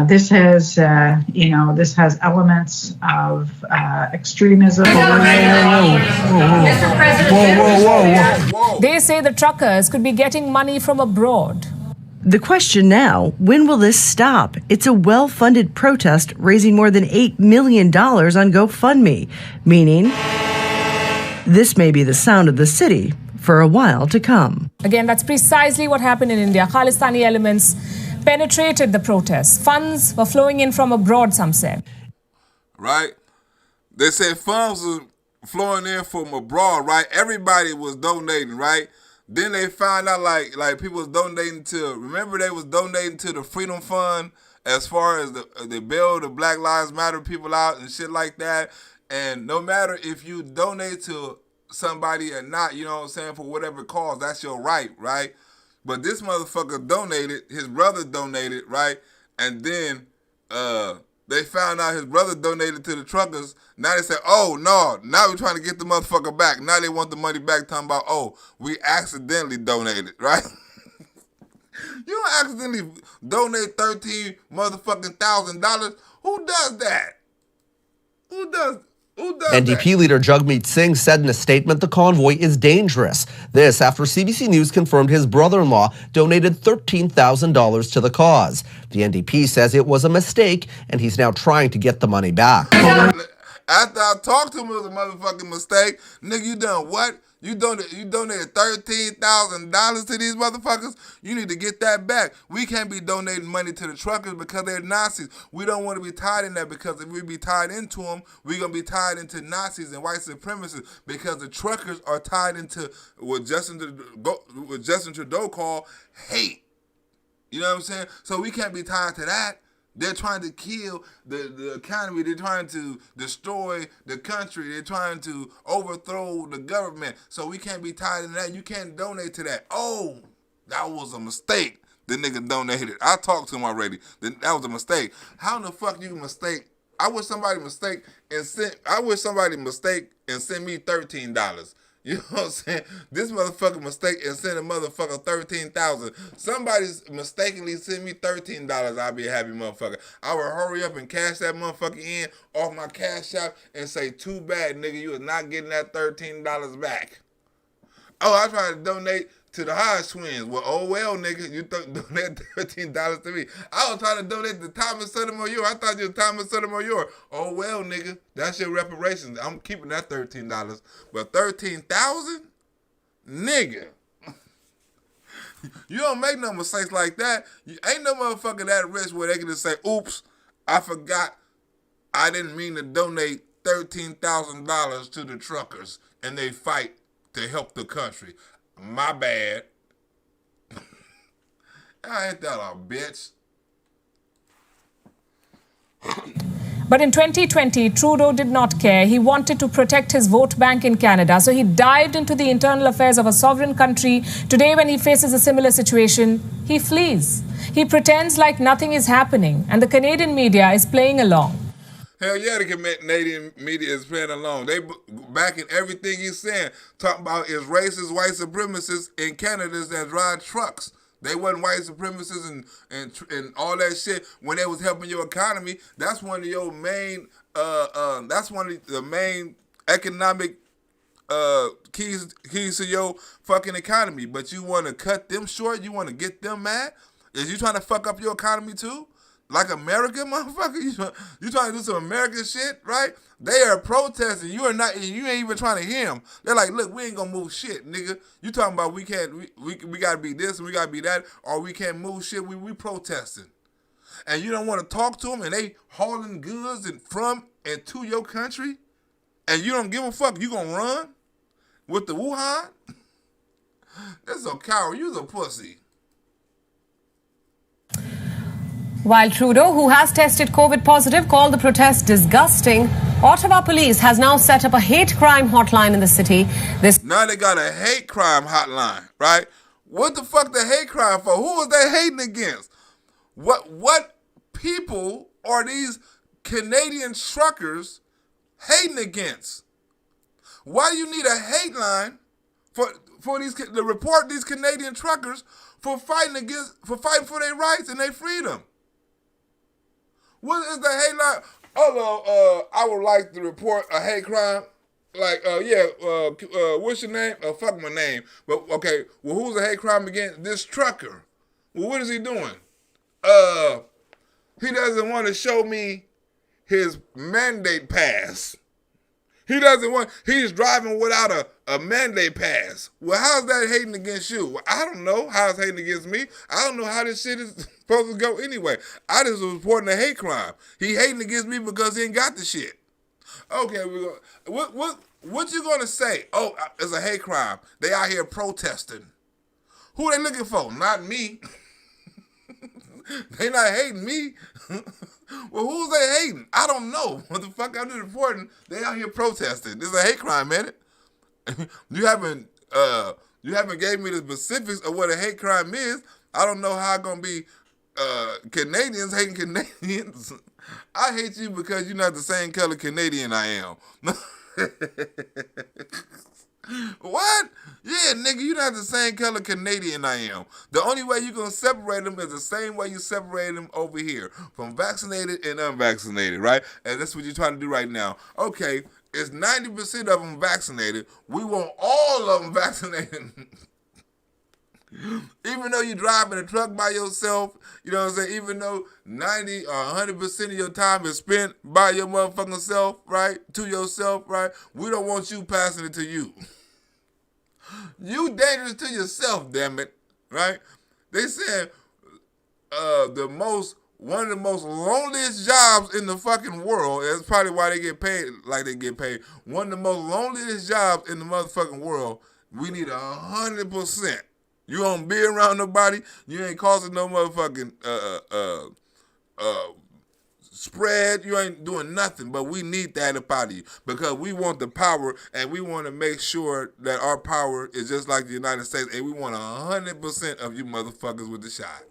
This has elements of extremism. Mr. President, they say the truckers could be getting money from abroad. The question now, when will this stop? It's a well-funded protest raising more than $8 million on GoFundMe, meaning this may be the sound of the city for a while to come. Again, that's precisely what happened in India. Khalistani elements penetrated the protests. Funds were flowing in from abroad, some said. Right? They said funds were flowing in from abroad, right? Everybody was donating, right? Then they found out like people was donating remember they was donating to the Freedom Fund as far as the bail the Black Lives Matter people out and shit like that. And no matter if you donate to somebody or not, you know what I'm saying, for whatever cause, that's your right, right? But this motherfucker donated, his brother donated, right? And then they found out his brother donated to the truckers. Now they said, oh, no, now we're trying to get the motherfucker back. Now they want the money back, talking about, oh, we accidentally donated, right? You don't accidentally donate $13 motherfucking $1,000. Who does that? Who does NDP leader Jagmeet Singh said in a statement the convoy is dangerous. This after CBC News confirmed his brother-in-law donated $13,000 to the cause. The NDP says it was a mistake and he's now trying to get the money back. After I talked to him, it was a motherfucking mistake. Nigga, you done what? You donated $13,000 to these motherfuckers? You need to get that back. We can't be donating money to the truckers because they're Nazis. We don't want to be tied in that, because if we be tied into them, we're going to be tied into Nazis and white supremacists, because the truckers are tied into what Justin Trudeau called hate. You know what I'm saying? So we can't be tied to that. They're trying to kill the economy. They're trying to destroy the country. They're trying to overthrow the government. So we can't be tied in that. You can't donate to that. Oh, that was a mistake. The nigga donated. I talked to him already. That was a mistake. How in the fuck you mistake? I wish somebody mistake and send me $13. You know what I'm saying? This motherfucker mistake and send a motherfucker $13,000. Somebody's mistakenly send me $13. I'll be a happy motherfucker. I will hurry up and cash that motherfucker in off my cash app and say, too bad, nigga, you is not getting that $13 back. Oh, I tried to donate to the Hodge twins. Well, oh well, nigga, you donate $13 to me. I was trying to donate to Thomas Sotomayor. I thought you were Thomas Sotomayor. Oh well, nigga, that's your reparations. I'm keeping that $13. But $13,000? Nigga. You don't make no mistakes like that. Ain't no motherfucker that rich where they can just say, oops, I forgot. I didn't mean to donate $13,000 to the truckers and they fight to help the country. My bad. I ain't that a bitch. But in 2020, Trudeau did not care. He wanted to protect his vote bank in Canada. So he dived into the internal affairs of a sovereign country. Today, when he faces a similar situation, he flees. He pretends like nothing is happening. And the Canadian media is playing along. Hell yeah, the Canadian media is playing along. They backing everything he's saying. Talking about is racist white supremacists in Canada that drive trucks. They wasn't white supremacists and all that shit when they was helping your economy. That's one of your main that's one of the main economic keys to your fucking economy. But you want to cut them short? You want to get them mad? Is you trying to fuck up your economy too? Like America, motherfucker? You trying to do some American shit, right? They are protesting. You ain't even trying to hear them. They're like, look, we ain't gonna move shit, nigga. You talking about we gotta be this and we gotta be that, or we can't move shit. We protesting. And you don't want to talk to them, and they hauling goods from and to your country, and you don't give a fuck. You gonna run with the Wuhan? That's a coward. You's a pussy. While Trudeau, who has tested COVID positive, called the protest disgusting, Ottawa police has now set up a hate crime hotline in the city. Now they got a hate crime hotline, right? What the fuck the hate crime for? Who is they hating against? What people are these Canadian truckers hating against? Why do you need a hate line for these to report these Canadian truckers for fighting for their rights and their freedom? What is the hate line? Although I would like to report a hate crime. Like, what's your name? Fuck my name. But okay, well, who's the hate crime against? This trucker. Well, what is he doing? He doesn't want to show me his mandate pass. He's driving without a mandate pass. Well, how's that hating against you? Well, I don't know how it's hating against me. I don't know how this shit is supposed to go anyway. I just was reporting a hate crime. He hating against me because he ain't got the shit. Okay, what you gonna say? Oh, it's a hate crime. They out here protesting. Who they looking for? Not me. They not hating me. Well, who's they hating? I don't know. What the fuck? I'm just reporting. They out here protesting. This is a hate crime, man. You haven't gave me the specifics of what a hate crime is. I don't know how it's gonna be Canadians hating Canadians. I hate you because you're not the same color Canadian I am. What? Yeah, nigga, you're not the same color Canadian I am. The only way you're going to separate them is the same way you separate them over here, from vaccinated and unvaccinated, right? And that's what you're trying to do right now. Okay, it's 90% of them vaccinated. We want all of them vaccinated. Even though you driving a truck by yourself, you know what I'm saying? Even though 90 or 100% of your time is spent by your motherfucking self, right? To yourself, right? We don't want you passing it to you. You dangerous to yourself, damn it, right? They said one of the most loneliest jobs in the fucking world, that's probably why they get paid like they get paid, one of the most loneliest jobs in the motherfucking world, we need 100%. You don't be around nobody, you ain't causing no motherfucking spread, you ain't doing nothing, but we need that up out of you because we want the power and we want to make sure that our power is just like the United States and we want 100% of you motherfuckers with the shot.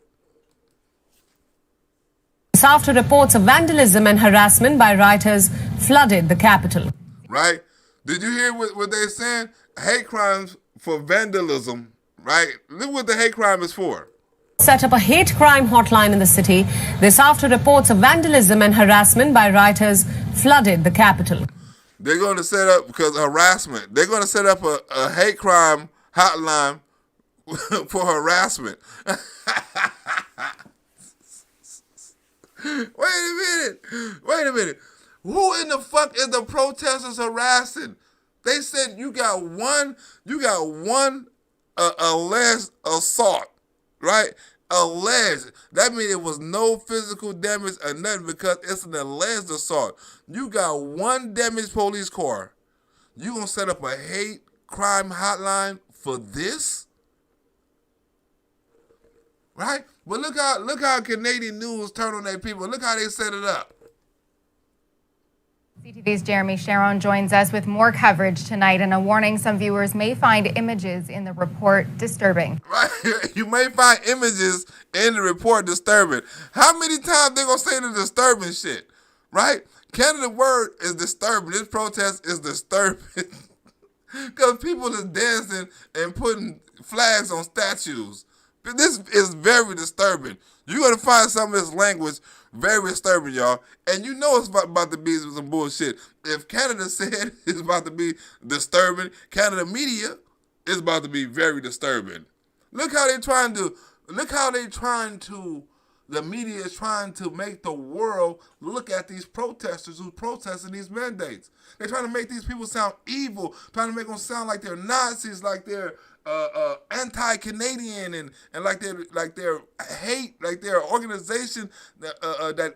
After reports of vandalism and harassment by rioters flooded the capital. Right? Did you hear what they're saying? Hate crimes for vandalism, right? Look what the hate crime is for. Set up a hate crime hotline in the city. This after reports of vandalism and harassment by rioters flooded the capital. They're going to set up, because of harassment, they're going to set up a hate crime hotline for harassment. Wait a minute. Who in the fuck is the protesters harassing? They said you got one alleged assault, right? Alleged. That means it was no physical damage or nothing because it's an alleged assault. You got one damaged police car. You gonna set up a hate crime hotline for this? Right? But look how Canadian news turn on their people. Look how they set it up. CTV's Jeremy Sharon joins us with more coverage tonight and a warning some viewers may find images in the report disturbing. Right? You may find images in the report disturbing. How many times they gonna say the disturbing shit? Right? Canada's word is disturbing. This protest is disturbing. Because people is dancing and putting flags on statues. This is very disturbing. You're going to find some of this language very disturbing, y'all. And you know it's about to be some bullshit. If Canada said it's about to be disturbing, Canada media is about to be very disturbing. Look how the media is trying to make the world look at these protesters who's protesting these mandates. They're trying to make these people sound evil, trying to make them sound like they're Nazis, like they're anti-Canadian and like they're hate, like they're an organization that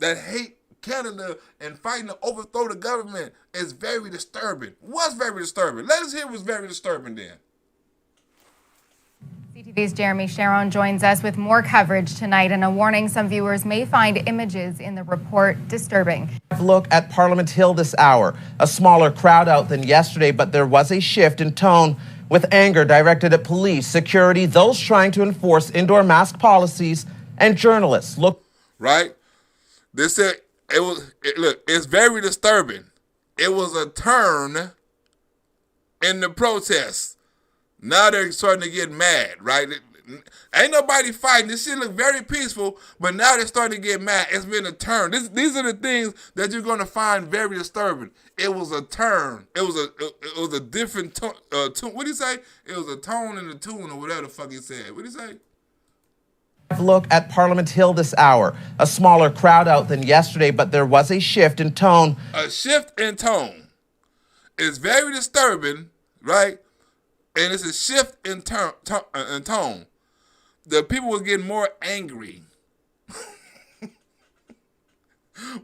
hate Canada and fighting to overthrow the government is very disturbing. What's very disturbing? Let us hear what's very disturbing then. CTV's Jeremy Sharon joins us with more coverage tonight and a warning some viewers may find images in the report disturbing. Look at Parliament Hill this hour. A smaller crowd out than yesterday, but there was a shift in tone with anger directed at police, security, those trying to enforce indoor mask policies, and journalists. Look. Right? They said it's very disturbing. It was a turn in the protests. Now they're starting to get mad, right? Ain't nobody fighting. This shit look very peaceful, but now they're starting to get mad. It's been a turn. These are the things that you're going to find very disturbing. It was a turn. It was a different tone. What did he say? It was a tone and a tune or whatever the fuck he said. What did he say? Look at Parliament Hill this hour. A smaller crowd out than yesterday, but there was a shift in tone. A shift in tone. It's very disturbing, right? And it's a shift in tone. The people were getting more angry.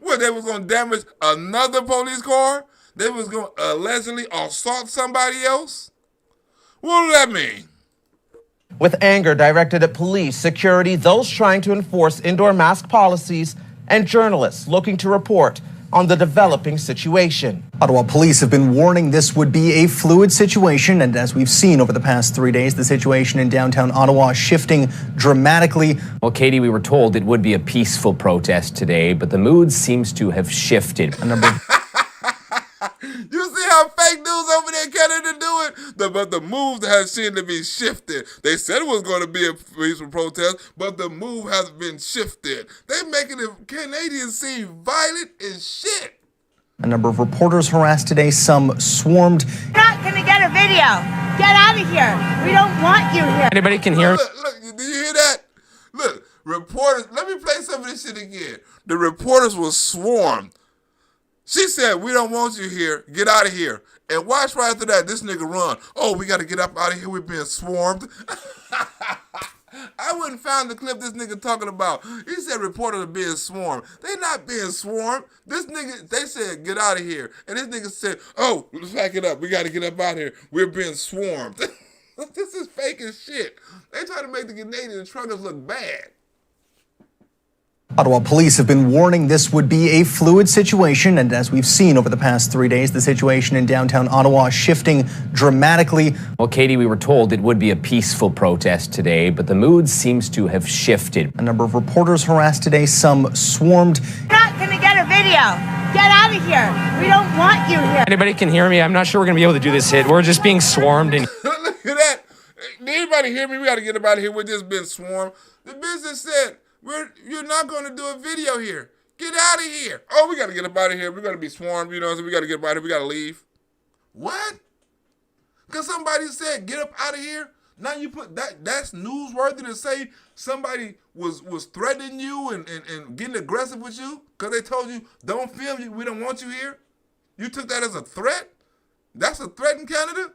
What, they was going to damage another police car? They was going to allegedly assault somebody else? What does that mean? With anger directed at police, security, those trying to enforce indoor mask policies, and journalists looking to report on the developing situation. Ottawa police have been warning this would be a fluid situation, and as we've seen over the past 3 days, the situation in downtown Ottawa is shifting dramatically. Well, Katie, we were told it would be a peaceful protest today, but the mood seems to have shifted. You see how fake news over there in Canada do it? But the move has seemed to be shifted. They said it was going to be a peaceful protest, but the move has been shifted. They're making the Canadians seem violent as shit. A number of reporters harassed today, some swarmed. You're not going to get a video. Get out of here. We don't want you here. Anybody can hear? Look, do you hear that? Look, reporters, let me play some of this shit again. The reporters were swarmed. She said, we don't want you here. Get out of here. And watch right after that, this nigga run. Oh, we got to get up out of here. We're being swarmed. I wouldn't find the clip this nigga talking about. He said reporters are being swarmed. They not being swarmed. This nigga, they said, get out of here. And this nigga said, oh, let's back it up. We got to get up out of here. We're being swarmed. This is fake as shit. They try to make the Canadian truckers look bad. Ottawa police have been warning this would be a fluid situation, and as we've seen over the past 3 days, the situation in downtown Ottawa is shifting dramatically. Well, Katie, we were told it would be a peaceful protest today, but the mood seems to have shifted. A number of reporters harassed today, some swarmed. You're not going to get a video. Get out of here. We don't want you here. Anybody can hear me? I'm not sure we're going to be able to do this hit. We're just being swarmed. And Look at that. Did anybody hear me? We got to get up out of here. We're just being swarmed. The business said, you're not going to do a video here. Get out of here. Oh, we got to get up out of here. We're going to be swarmed. You know, so we got to get up out of here. We got to leave. What? Because somebody said, get up out of here? Now you put that's newsworthy to say somebody was threatening you and getting aggressive with you because they told you, don't film you. We don't want you here. You took that as a threat? That's a threat in Canada?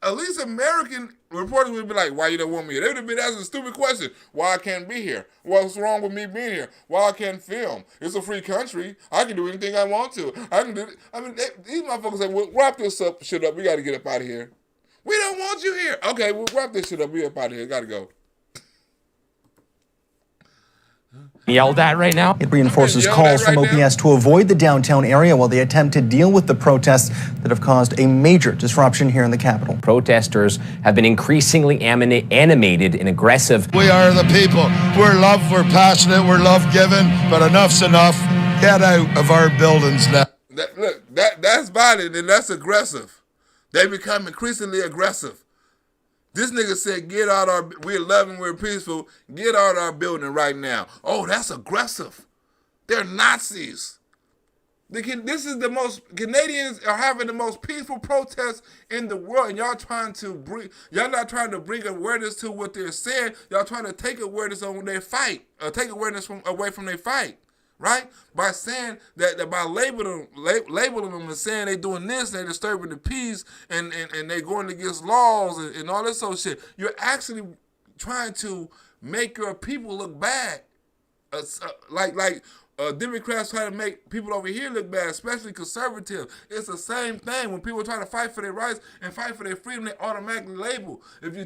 At least American reporters would be like, why you don't want me here? They would have been asking a stupid question. Why I can't be here? What's wrong with me being here? Why I can't film? It's a free country. I can do anything I want to. I can do it. I mean, these motherfuckers say, well, wrap this shit up. We got to get up out of here. We don't want you here. Okay, we'll wrap this shit up. We up out of here. Got to go. yelled at right now. It reinforces calls from OPS to avoid the downtown area while they attempt to deal with the protests that have caused a major disruption here in the capital. Protesters have been increasingly animated and aggressive. We are the people. We're love, we're passionate, we're love-giving, but enough's enough. Get out of our buildings now. That's violent and that's aggressive. They become increasingly aggressive. This nigga said, get out we're loving, we're peaceful, get out our building right now. Oh, that's aggressive. They're Nazis. Canadians are having the most peaceful protests in the world, and y'all not trying to bring awareness to what they're saying. Y'all trying to take awareness on their fight, take awareness away from their fight. Right? By saying that by labeling them and saying they doing this, they disturbing the peace, and they going against laws and all this sort of shit. You're trying to make your people look bad. Democrats try to make people over here look bad, especially conservatives. It's the same thing. When people try to fight for their rights and fight for their freedom, they automatically label. If you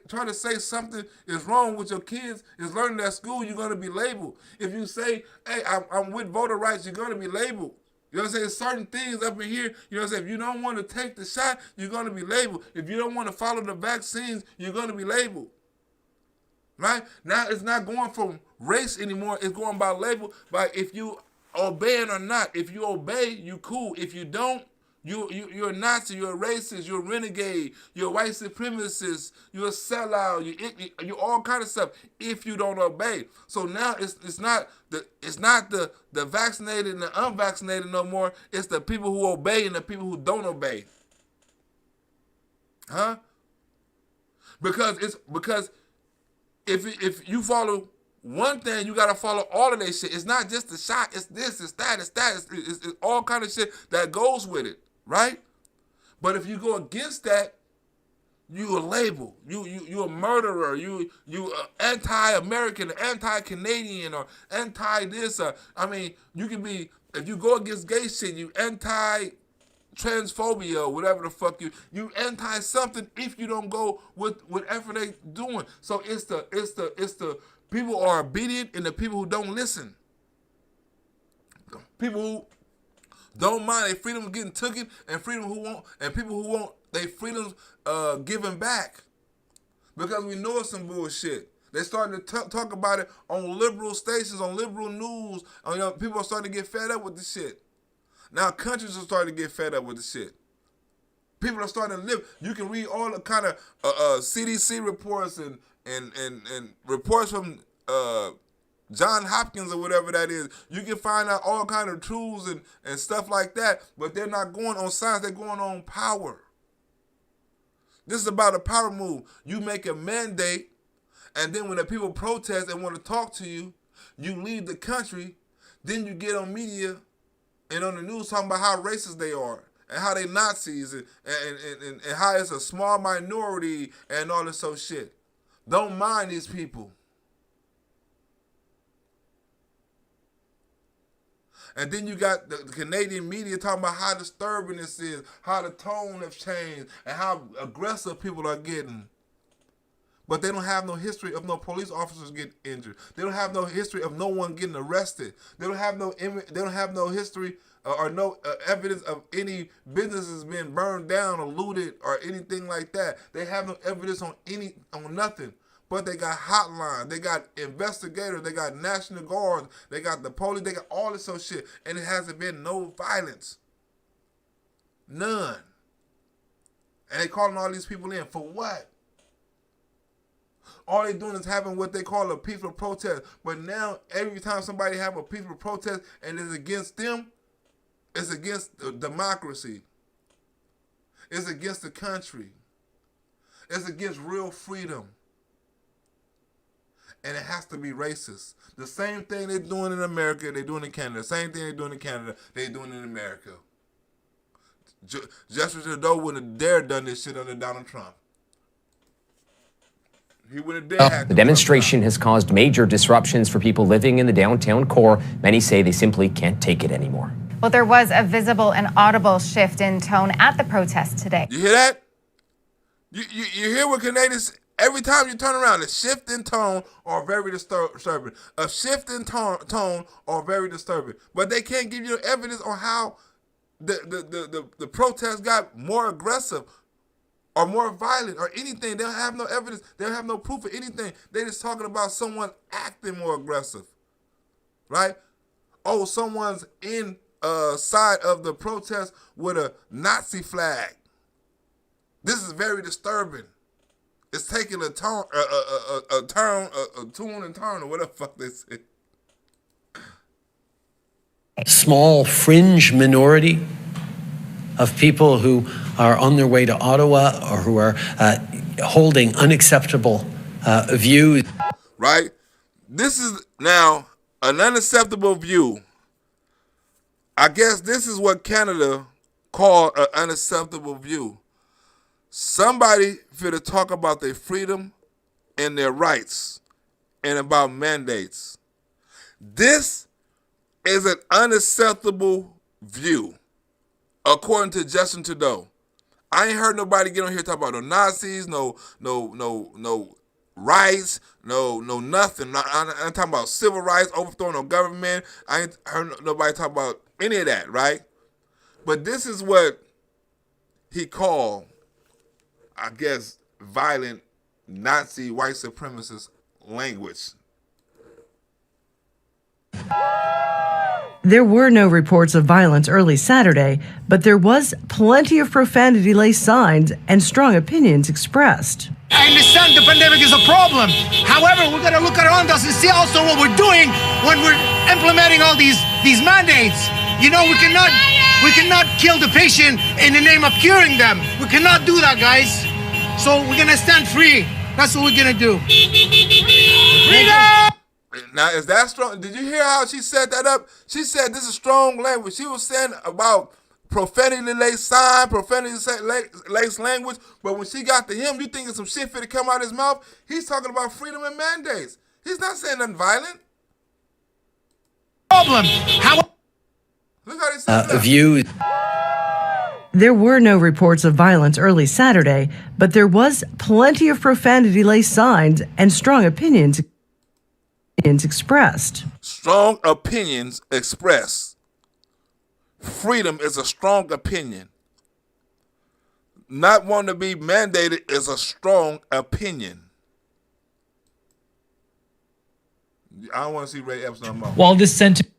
try to say something is wrong with your kids is learning at school, you're going to be labeled. If you say, hey, I'm with voter rights, you're going to be labeled. You know what I'm saying? Certain things up in here, you know what I'm saying? If you don't want to take the shot, you're going to be labeled. If you don't want to follow the vaccines, you're going to be labeled. Right? Now it's not going from race anymore. It's going by label, by if you obeying or not. If you obey, you cool. If you don't, you're a Nazi, you're a racist, you're a renegade, you're a white supremacist, you're a sellout, you're all kind of stuff if you don't obey. So now it's not the vaccinated and the unvaccinated no more. It's the people who obey and the people who don't obey. Huh? Because if you follow one thing, you gotta follow all of that shit. It's not just the shot. It's this. It's that. It's that. It's all kind of shit that goes with it, right? But if you go against that, you a label. You a murderer. You anti-American, anti-Canadian, or anti-this. You can be, if you go against gay shit, you transphobia or whatever the fuck you anti something if you don't go with whatever they doing. So it's the people are obedient and the people who don't listen. People who don't mind their freedom getting taken and people who want their freedoms given back. Because we know it's some bullshit. They starting to talk about it on liberal stations, on liberal news. People are starting to get fed up with this shit. Now countries are starting to get fed up with the shit. People are starting to live. You can read all the kind of CDC reports and reports from John Hopkins or whatever that is. You can find out all kind of truths and stuff like that, but they're not going on science, they're going on power. This is about a power move. You make a mandate, and then when the people protest and want to talk to you, you leave the country, then you get on media and on the news talking about how racist they are and how they Nazis and how it's a small minority and all this sort of shit. Don't mind these people. And then you got the Canadian media talking about how disturbing this is, how the tone has changed, and how aggressive people are getting. But they don't have no history of no police officers getting injured. They don't have no history of no one getting arrested. They don't have no history or no evidence of any businesses being burned down or looted or anything like that. They have no evidence on nothing. But they got hotlines, they got investigators, they got National Guards, they got the police, they got all this sort of shit. And it hasn't been no violence. None. And they calling all these people in for what? All they doing is having what they call a peaceful protest. But now, every time somebody have a peaceful protest and it's against them, it's against the democracy. It's against the country. It's against real freedom. And it has to be racist. The same thing they're doing in America, they're doing in Canada. The same thing they're doing in Canada, they're doing in America. Justin Trudeau wouldn't have dared done this shit under Donald Trump. He wouldn't have dared. The demonstration has caused major disruptions for people living in the downtown core. Many say they simply can't take it anymore. Well, there was a visible and audible shift in tone at the protest today. You hear that? You hear what Canadians... Every time you turn around, a shift in tone are very disturbing. A shift in tone are very disturbing. But they can't give you evidence on how the protest got more aggressive or more violent or anything. They don't have no evidence. They don't have no proof of anything. They're just talking about someone acting more aggressive. Right? Oh, someone's inside of the protest with a Nazi flag. This is very disturbing. It's taking a tune and turn, or whatever the fuck they say. Small fringe minority of people who are on their way to Ottawa or who are holding unacceptable views. Right? This is now an unacceptable view. I guess this is what Canada called an unacceptable view. Somebody finna talk about their freedom and their rights and about mandates. This is an unacceptable view, according to Justin Trudeau. I ain't heard nobody get on here talk about no Nazis, no rights, no nothing. I'm talking about civil rights, overthrowing no government. I ain't heard nobody talk about any of that, right? But this is what he called, I guess, violent Nazi white supremacist language. There were no reports of violence early Saturday, but there was plenty of profanity-laced signs and strong opinions expressed. I understand the pandemic is a problem. However, we're going to look around us and see also what we're doing when we're implementing all these mandates. You know, we cannot kill the patient in the name of curing them. We cannot do that, guys. So we're going to stand free. That's what we're going to do. Freedom! Now, is that strong? Did you hear how she set that up? She said this is strong language. She was saying about profanity-laced sign, profanity-laced language, but when she got to him, you thinking some shit finna come out of his mouth? He's talking about freedom and mandates. He's not saying nothing violent. Problem. Look how they said that. View. There were no reports of violence early Saturday, but there was plenty of profanity-laced signs and strong opinions expressed. Strong opinions expressed. Freedom is a strong opinion. Not wanting to be mandated is a strong opinion. I don't want to see Ray Epps no more. While this sentiment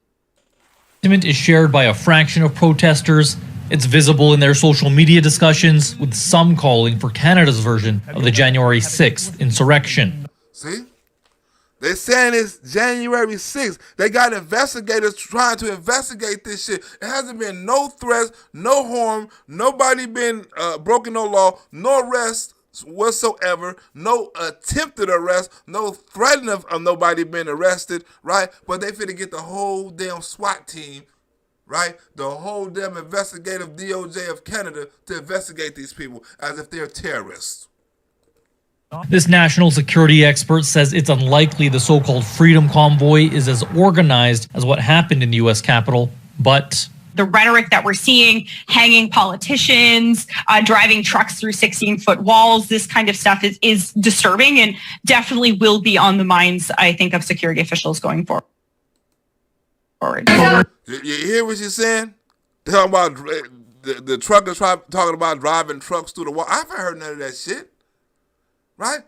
is shared by a fraction of protesters, it's visible in their social media discussions, with some calling for Canada's version of the January 6th insurrection. See? They're saying it's January 6th. They got investigators trying to investigate this shit. It hasn't been no threats, no harm, nobody been broken no law, no arrest whatsoever, no attempted arrest, no threatening of nobody being arrested, right? But they finna get the whole damn SWAT team, right? The whole damn investigative DOJ of Canada to investigate these people as if they're terrorists. This national security expert says it's unlikely the so-called Freedom Convoy is as organized as what happened in the U.S. Capitol, but the rhetoric that we're seeing, hanging politicians, driving trucks through 16-foot walls, this kind of stuff is disturbing and definitely will be on the minds, I think, of security officials going forward. You hear what she's saying? They're talking about the truckers talking about driving trucks through the wall. I haven't heard none of that shit. Right?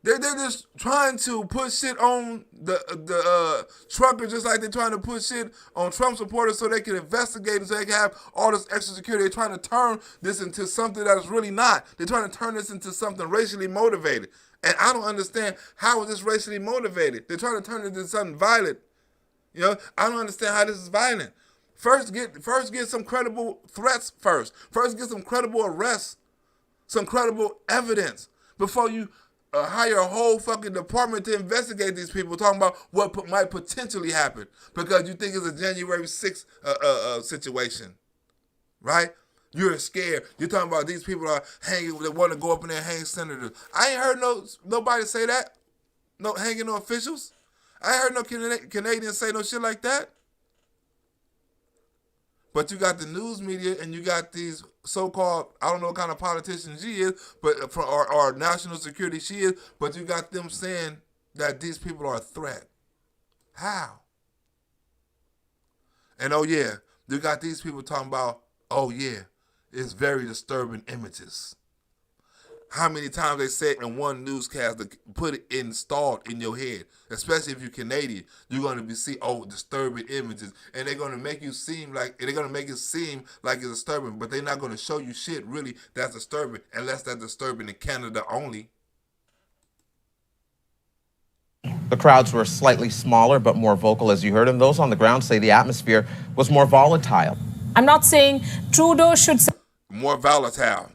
They're just trying to put shit on the truckers just like they're trying to put shit on Trump supporters so they can investigate and so they can have all this extra security. They're trying to turn this into something that is really not. They're trying to turn this into something racially motivated. And I don't understand how is this racially motivated. They're trying to turn it into something violent. You know, I don't understand how this is violent. First get some credible threats first. First get some credible arrests, some credible evidence. Before you hire a whole fucking department to investigate these people, talking about what might potentially happen because you think it's a January 6th situation, right? You're scared. You're talking about these people are hanging, they want to go up in there and hang senators. I ain't heard nobody say that. No hanging no officials. I ain't heard no Canadians say no shit like that. But you got the news media and you got these so-called, I don't know what kind of politician she is, but or national security she is, but you got them saying that these people are a threat. How? And oh yeah, you got these people talking about, oh yeah, it's very disturbing images. How many times they said in one newscast to put it installed in your head, especially if you're Canadian, you're going to be see disturbing images, and they're going to make it seem like it's disturbing, but they're not going to show you shit really that's disturbing unless that's disturbing in Canada only. The crowds were slightly smaller but more vocal, as you heard, and those on the ground say the atmosphere was more volatile. I'm not saying Trudeau should say more volatile.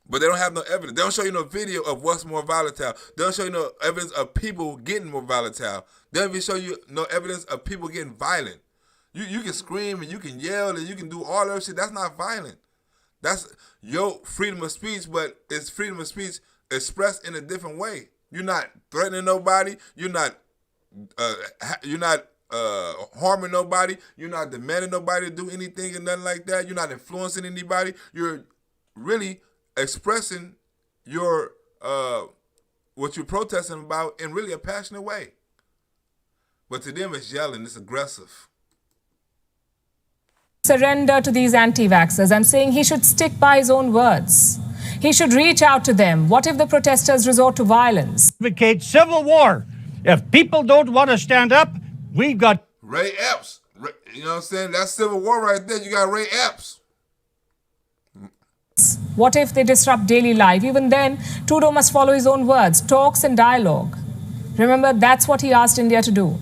But they don't have no evidence. They don't show you no video of what's more volatile. They don't show you no evidence of people getting more volatile. They don't even show you no evidence of people getting violent. You can scream and you can yell and you can do all that shit. That's not violent. That's your freedom of speech, but it's freedom of speech expressed in a different way. You're not threatening nobody. You're not harming nobody. You're not demanding nobody to do anything and nothing like that. You're not influencing anybody. You're really expressing your what you're protesting about in really a passionate way. But to them it's yelling, it's aggressive. Surrender to these anti-vaxxers. I'm saying he should stick by his own words. He should reach out to them. What if the protesters resort to violence? Advocate civil war. If people don't want to stand up, we've got Ray Epps. You know what I'm saying? That's civil war right there. You got Ray Epps. What if they disrupt daily life? Even then, Trudeau must follow his own words, talks and dialogue. Remember, that's what he asked India to do.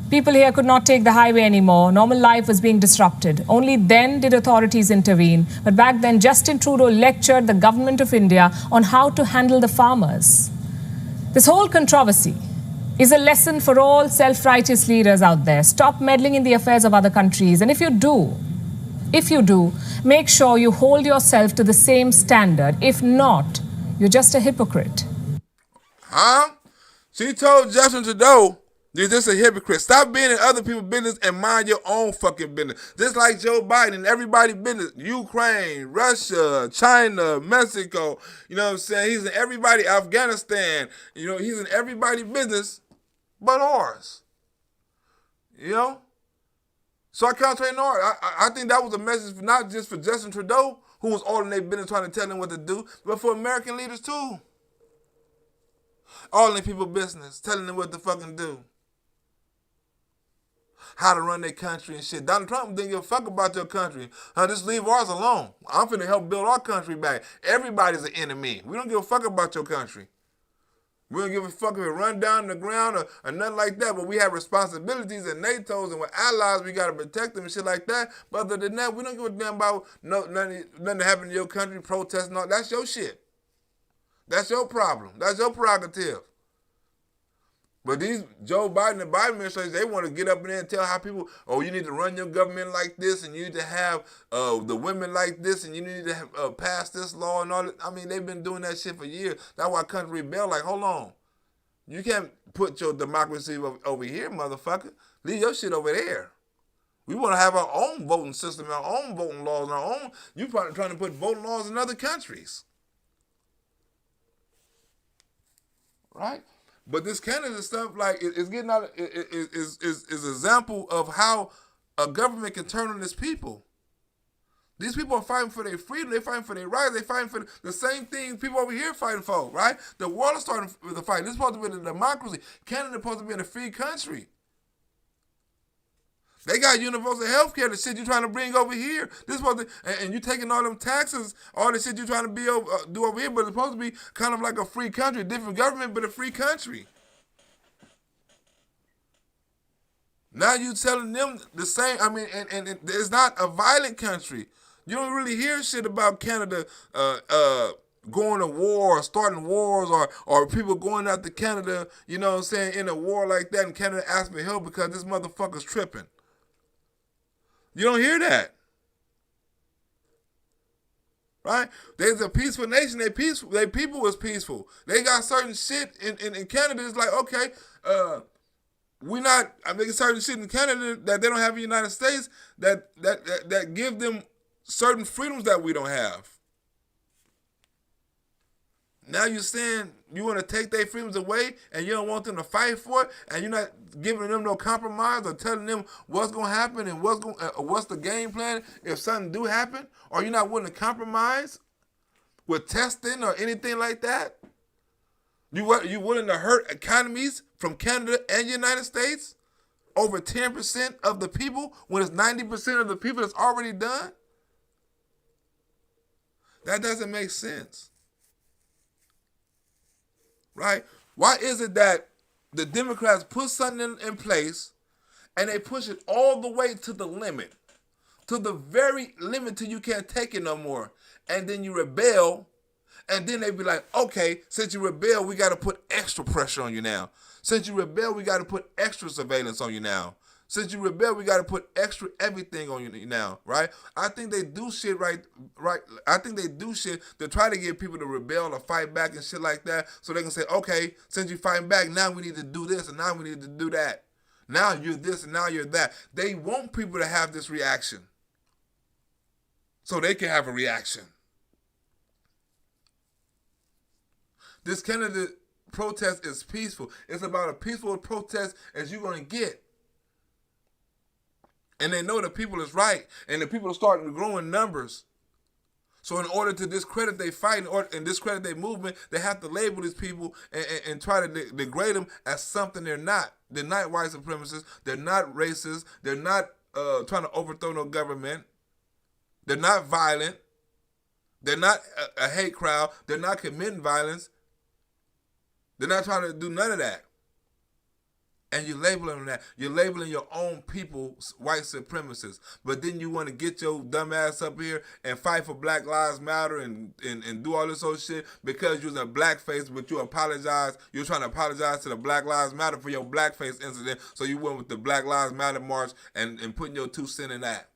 People here could not take the highway anymore. Normal life was being disrupted. Only then did authorities intervene. But back then, Justin Trudeau lectured the government of India on how to handle the farmers. This whole controversy is a lesson for all self-righteous leaders out there. Stop meddling in the affairs of other countries. And if you do, make sure you hold yourself to the same standard. If not, you're just a hypocrite. Huh? She told Justin Trudeau, you're just a hypocrite. Stop being in other people's business and mind your own fucking business. Just like Joe Biden and everybody's business. Ukraine, Russia, China, Mexico. You know what I'm saying? He's in everybody, Afghanistan. You know, he's in everybody's business but ours. You know? So I can't tell you no. I think that was a message not just for Justin Trudeau, who was all in their business trying to tell them what to do, but for American leaders too. All in people's business, telling them what to fucking do. How to run their country and shit. Donald Trump didn't give a fuck about your country. Just leave ours alone. I'm finna help build our country back. Everybody's an enemy. We don't give a fuck about your country. We don't give a fuck if it run down the ground or nothing like that, but we have responsibilities at NATO's and with allies, we got to protect them and shit like that. But other than that, we don't give a damn about nothing happening in your country, protesting, all that's your shit. That's your problem. That's your prerogative. But these Joe Biden and Biden administration, they want to get up in there and tell how people, oh, you need to run your government like this, and you need to have the women like this, and you need to have, pass this law and all that. I mean, they've been doing that shit for years. That's why country rebel. Like, hold on. You can't put your democracy over here, motherfucker. Leave your shit over there. We want to have our own voting system, our own voting laws, our own. You probably trying to put voting laws in other countries. Right? But this Canada stuff, like, it's getting out. Is an example of how a government can turn on its people. These people are fighting for their freedom. They're fighting for their rights. They're fighting for the same thing people over here fighting for, right? The world is starting with the fight. This is supposed to be a democracy. Canada is supposed to be in a free country. They got universal health care, the shit you're trying to bring over here. This supposed to, and you taking all them taxes, all the shit you're trying to do over here, but it's supposed to be kind of like a free country, different government, but a free country. Now you telling them the same, I mean, and it's not a violent country. You don't really hear shit about Canada going to war or starting wars or people going out to Canada, you know what I'm saying, in a war like that, and Canada asking for help because this motherfucker's tripping. You don't hear that. Right? There's a peaceful nation. They peaceful. Their people was peaceful. They got certain shit in Canada. It's like, okay, I'm making certain shit in Canada that they don't have in the United States that give them certain freedoms that we don't have. Now you're saying you want to take their freedoms away and you don't want them to fight for it, and you're not giving them no compromise or telling them what's going to happen and what's the game plan if something do happen, or you're not willing to compromise with testing or anything like that. You willing to hurt economies from Canada and the United States? Over 10% of the people when it's 90% of the people that's already done? That doesn't make sense. Right? Why is it that the Democrats put something in place and they push it all the way to the limit, to the very limit till you can't take it no more, and then you rebel, and then they be like, okay, since you rebel, we got to put extra pressure on you now. Since you rebel, we got to put extra surveillance on you now. Since you rebel, we got to put extra everything on you now, right? I think they do shit right. I think they do shit to try to get people to rebel or fight back and shit like that, so they can say, okay, since you're fighting back, now we need to do this and now we need to do that. Now you're this and now you're that. They want people to have this reaction so they can have a reaction. This Canada protest is peaceful. It's about a peaceful protest as you're going to get. And they know the people is right, and the people are starting to grow in numbers. So in order to discredit their fight and discredit their movement, they have to label these people and try to degrade them as something they're not. They're not white supremacists. They're not racist. They're not trying to overthrow no government. They're not violent. They're not a hate crowd. They're not committing violence. They're not trying to do none of that. And you're labeling them that. You're labeling your own people white supremacists. But then you want to get your dumb ass up here and fight for Black Lives Matter and do all this old shit because you're in a blackface, but you apologize. You're trying to apologize to the Black Lives Matter for your blackface incident. So you went with the Black Lives Matter march and putting your 2 cents in that.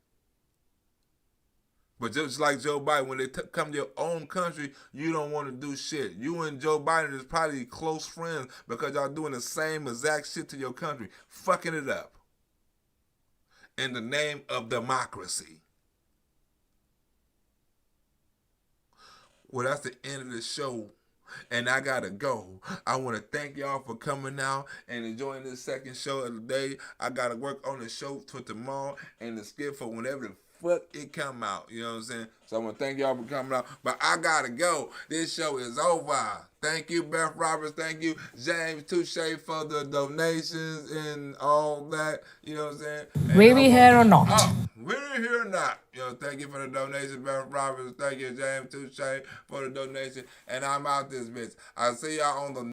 But just like Joe Biden, when they come to your own country, you don't want to do shit. You and Joe Biden is probably close friends because y'all doing the same exact shit to your country, fucking it up in the name of democracy. Well, that's the end of the show, and I gotta go. I want to thank y'all for coming out and enjoying this second show of the day. I gotta work on the show for tomorrow and the skit for whenever the fuck it come out, you know what I'm saying? So I want to thank y'all for coming out, but I gotta go. This show is over. Thank you, Beth Roberts. Thank you, James Touche, for the donations and all that, you know what I'm saying? Were we here or not? We're here or not. You know, thank you for the donation, Beth Roberts. Thank you, James Touche, for the donation. And I'm out this bitch. I'll see y'all on the